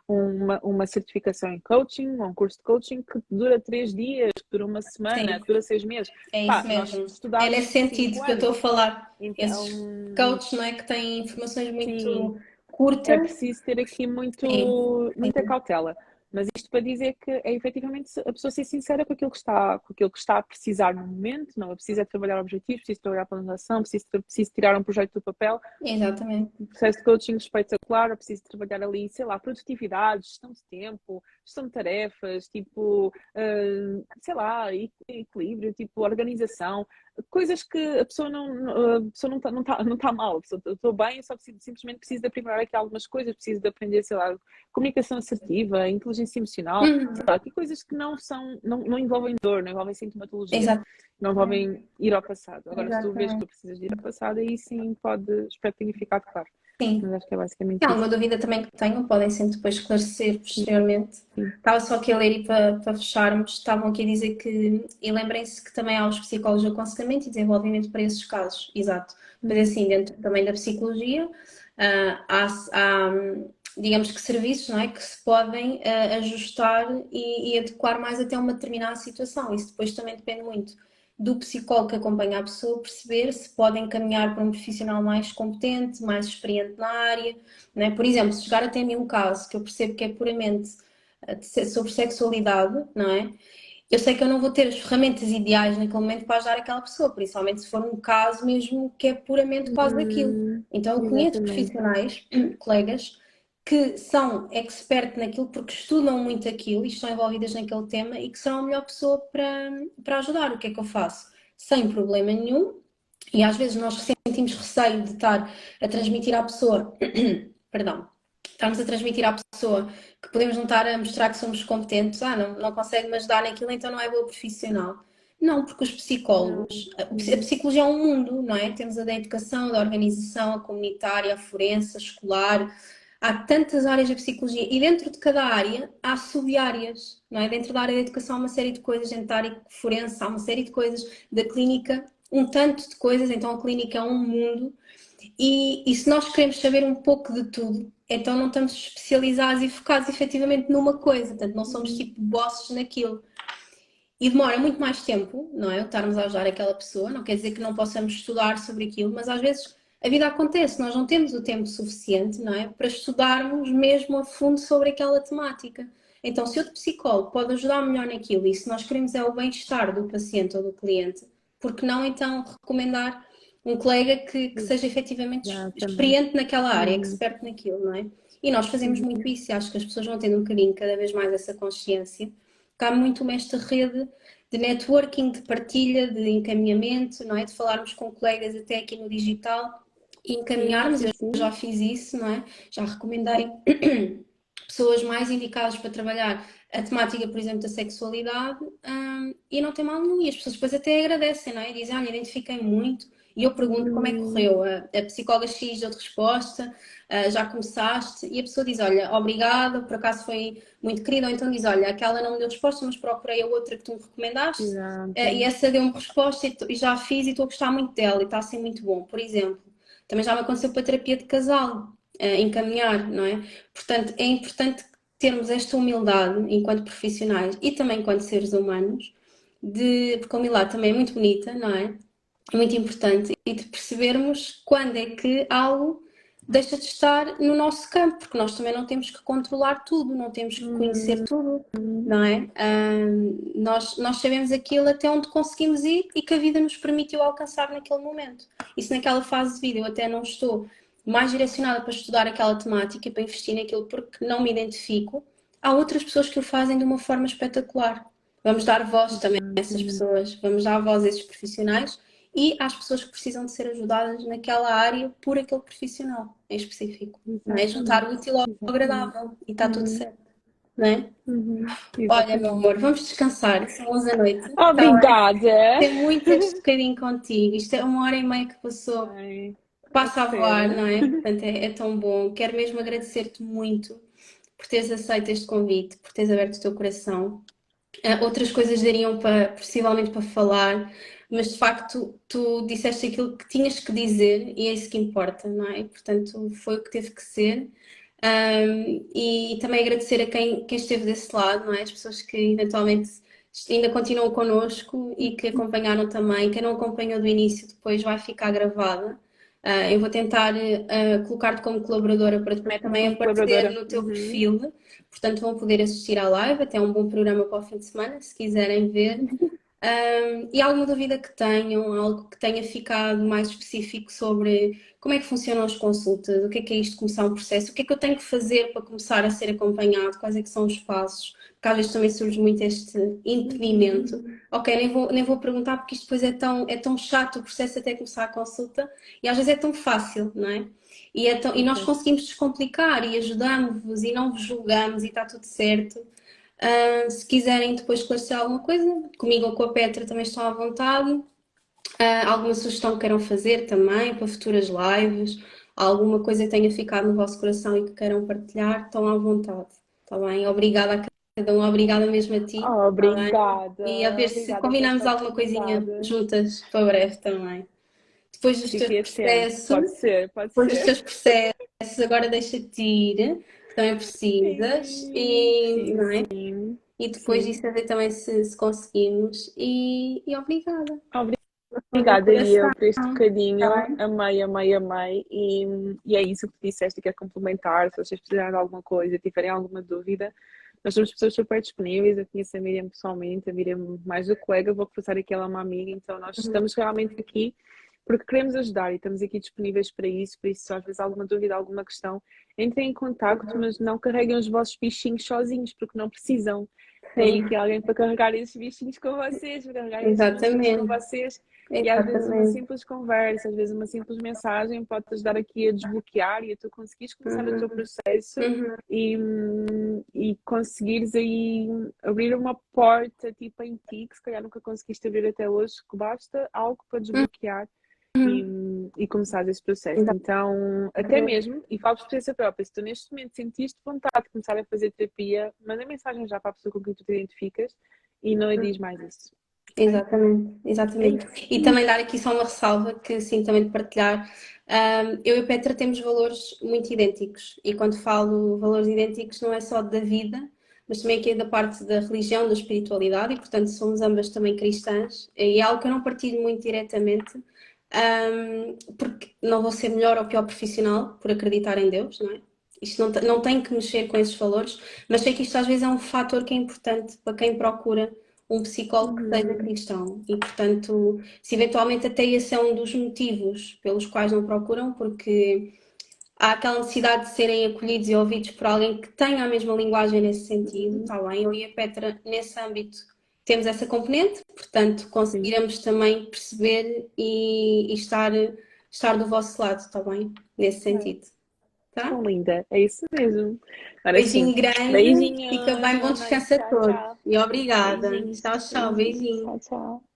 uma certificação em coaching, um curso de coaching que dura 3 dias, que dura uma semana, Sim, que dura 6 meses. é Pá, isso nós mesmo. É estudámos nesse isto sentido 5 que eu estou a anos, falar. então Esses coaches, não é, que têm informações sim, muito é curtas. preciso ter aqui Sim, muita sim. cautela. Mas isto para dizer que é efetivamente a pessoa ser sincera com aquilo que está a precisar no momento, não é preciso é trabalhar objetivos, preciso trabalhar planificação, preciso tirar um projeto do papel, Exatamente. um processo de coaching espetacular, eu preciso trabalhar ali, sei lá, produtividade, gestão de tempo, gestão de tarefas, tipo, sei lá, equilíbrio, tipo, organização, coisas que a pessoa não tá mal, a pessoa estou bem, eu só simplesmente preciso de aprimorar aqui algumas coisas, preciso de aprender, sei lá, comunicação assertiva, inteligência emocional, sei Uhum. lá, aqui coisas que não envolvem dor, não envolvem sintomatologia, Exatamente. não envolvem ir ao passado. Agora, se tu vês que tu Exatamente. precisas de ir ao passado, aí sim espero que tenha ficado claro. Sim. Mas acho que é basicamente E há uma isso. dúvida também que tenho, podem sempre depois esclarecer Sim, posteriormente. sim. Estava só aqui a ler e para fecharmos, estavam aqui a dizer que, e lembrem-se que também há os psicólogos de aconselhamento e desenvolvimento para esses casos, exato. Pois é, Uhum. assim, dentro também da psicologia, há, digamos que serviços, não é, que se podem ajustar e adequar mais até uma determinada situação. Isso depois também depende muito do psicólogo que acompanha a pessoa, perceber se pode encaminhar para um profissional mais competente, mais experiente na área, não é? Por exemplo, se chegar até mim um caso que eu percebo que é puramente sobre sexualidade, não é? Eu sei que eu não vou ter as ferramentas ideais naquele momento para ajudar aquela pessoa, principalmente se for um caso mesmo que é puramente quase daquilo. Então, eu conheço Exatamente. profissionais, colegas, que são expert naquilo porque estudam muito aquilo e estão envolvidas naquele tema e que serão a melhor pessoa para ajudar. O que é que eu faço? Sem problema nenhum, e às vezes nós sentimos receio de estar a transmitir à pessoa, perdão, estarmos a transmitir à pessoa que podemos não estar a mostrar que somos competentes, não consegue me ajudar naquilo, então não é boa profissional. Não, porque os Não. psicólogos, a Uhum. psicologia é um mundo, não é? Temos a da educação, da organização, a comunitária, a forense, a escolar, há tantas áreas da psicologia e dentro de cada área há sub-áreas, não é? Dentro da área da educação há uma série de coisas, dentro da área forense há uma série de coisas, da clínica um tanto de coisas, então a clínica é um mundo e se nós queremos saber um pouco de tudo, então não estamos especializados e focados efetivamente numa coisa, portanto não somos Uhum. tipo bosses naquilo. e demora muito mais tempo, não é? Estarmos a ajudar aquela pessoa, não quer dizer que não possamos estudar sobre aquilo, mas às vezes a vida acontece, nós não temos o tempo suficiente, não é? Para estudarmos mesmo a fundo sobre aquela temática. Então, se outro psicólogo pode ajudar melhor naquilo e se nós queremos é o bem-estar do paciente ou do cliente, por que não então recomendar um colega que seja efetivamente Exatamente. experiente naquela área, Uhum. expert naquilo, não é? E nós fazemos muito isso e acho que as pessoas vão tendo um bocadinho cada vez mais essa consciência. Há muito esta rede de networking, de partilha, de encaminhamento, não é? De falarmos com colegas até aqui no digital e Sim, encaminharmos. sim, Eu já sim. fiz isso, não é? Já recomendei pessoas mais indicadas para trabalhar a temática, por exemplo, da sexualidade, e não tem mal nenhum. E as pessoas depois até agradecem, não é? Dizem, olha, identifiquei muito. E eu pergunto como é que correu. A psicóloga X deu-te resposta, já começaste? E a pessoa diz, olha, obrigada, por acaso foi muito querida. Ou então diz, olha, aquela não me deu resposta, mas procurei a outra que tu me recomendaste, e Exato. essa deu-me resposta e já fiz e estou a gostar muito dela e está a ser muito bom. Por exemplo, também já me aconteceu para terapia de casal, encaminhar, não é? Portanto, é importante termos esta humildade enquanto profissionais e também enquanto seres humanos, porque a humildade também é muito bonita, não é? É muito importante, e de percebermos quando é que algo deixa de estar no nosso campo, porque nós também não temos que controlar tudo, não temos que conhecer tudo, não é? Nós sabemos aquilo até onde conseguimos ir e que a vida nos permitiu alcançar naquele momento. E se naquela fase de vida eu até não estou mais direcionada para estudar aquela temática, para investir naquilo porque não me identifico, há outras pessoas que o fazem de uma forma espetacular. Vamos dar voz também a essas Exatamente. pessoas, vamos dar voz a esses profissionais e às pessoas que precisam de ser ajudadas naquela área por aquele profissional em específico. Não é? Juntar o Exatamente. útil ao Exatamente. agradável e está tudo Uhum. certo, não é? Olha, meu Exatamente. amor, vamos descansar, são 11 da noite, está bem? Obrigada. Tem muito este bocadinho contigo, isto é 1 hora e meia que passou, Ai, a passa a voar, não sério. é? Portanto, é tão bom. Quero mesmo agradecer-te muito por teres aceito este convite, por teres aberto o teu coração. Outras coisas dariam para, possivelmente para falar, mas de facto tu disseste aquilo que tinhas que dizer e é isso que importa, não é? Portanto, foi o que teve que ser. E também agradecer a quem esteve desse lado, não é? As pessoas que eventualmente ainda continuam connosco e que acompanharam também. Quem não acompanhou do início depois vai ficar gravada. Eu vou tentar colocar-te como colaboradora para depois Mete-me também como aparecer colaboradora. no teu Uhum. perfil. Portanto, vão poder assistir à live, até um bom programa para o fim de semana, se quiserem ver. E alguma dúvida que tenham, algo que tenha ficado mais específico sobre como é que funcionam as consultas, o que é isto de começar um processo, o que é que eu tenho que fazer para começar a ser acompanhado, quais é que são os passos, porque às vezes também surge muito este impedimento. Ok, nem vou perguntar porque isto depois é tão chato o processo até começar a consulta e às vezes é tão fácil, não é? E nós Exato. conseguimos descomplicar e ajudamos-vos e não vos julgamos e está tudo certo. Se quiserem depois esclarecer alguma coisa, comigo ou com a Petra também estão à vontade. Alguma sugestão que queiram fazer também para futuras lives, alguma coisa que tenha ficado no vosso coração e que queiram partilhar, estão à vontade. Está bem? Obrigada a cada um, obrigada mesmo a ti. Está bem? E a Obrigada. ver se Obrigada por combinamos esta alguma coisinha oportunidade. juntas para breve também. Depois dos teus Fiquei sempre. Pode processos, ser, pode depois dos ser. teus processos, agora deixa-te ir, que também precisas, Sim, e, preciso, não é? sim. E depois Sim. disso a ver também se conseguimos. E obrigada. Do meu Obrigada e coração, eu por este está bocadinho. bem? Amei, amei, amei. E é isso que tu disseste, que é complementar. Se vocês precisarem de alguma coisa, tiverem alguma dúvida, nós somos pessoas super disponíveis. Eu conheço a Miriam pessoalmente, a Miriam mais do que colega, vou passar aqui ela é uma amiga, então nós estamos realmente aqui porque queremos ajudar e estamos aqui disponíveis para isso. Por isso, se às vezes há alguma dúvida, alguma questão, entrem em contacto, mas não carreguem os vossos bichinhos sozinhos, porque não precisam. Tem Sim, aqui alguém para carregar esses bichinhos com vocês, para carregar esses monstrinhos com exatamente. vocês. E às vezes uma Exatamente. simples conversa, às vezes uma simples mensagem pode-te ajudar aqui a desbloquear e a tu conseguires começar o teu Uhum, processo uhum, e conseguires aí abrir uma porta tipo em ti que se calhar nunca conseguiste abrir até hoje, que basta algo para desbloquear e, uhum. e começar esse processo. Então, até Exatamente. mesmo, e falo por experiência própria, se tu neste momento sentiste vontade de começar a fazer terapia, manda mensagem já para a pessoa com quem tu te identificas e não lhe diz mais isso. Ok? Exatamente, É exatamente. isso. E também dar aqui só uma ressalva que sim, também de partilhar. Eu e a Petra temos valores muito idênticos, e quando falo valores idênticos não é só da vida, mas também aqui da parte da religião, da espiritualidade, e portanto somos ambas também cristãs, e é algo que eu não partilho muito diretamente, porque não vou ser melhor ou pior profissional por acreditar em Deus, não é? Isto não tem que mexer com esses valores, mas sei que isto às vezes é um fator que é importante para quem procura um psicólogo que seja Uhum. cristão. E, portanto, se eventualmente até esse é um dos motivos pelos quais não procuram, porque há aquela necessidade de serem acolhidos e ouvidos por alguém que tenha a mesma linguagem nesse sentido, Uhum. está bem? Eu e a Petra, nesse âmbito, temos essa componente, portanto, Sim. conseguiremos também perceber e estar do vosso lado, está bem? Nesse É. sentido, tá? Tão linda. É isso mesmo. Agora Beijinho sim. grande, fica Beijinhos, bem, bom boa noite. descanso a Tchau, todos tchau. e obrigada. Beijinhos. Tchau, tchau, Beijinhos. beijinho. Tchau, tchau.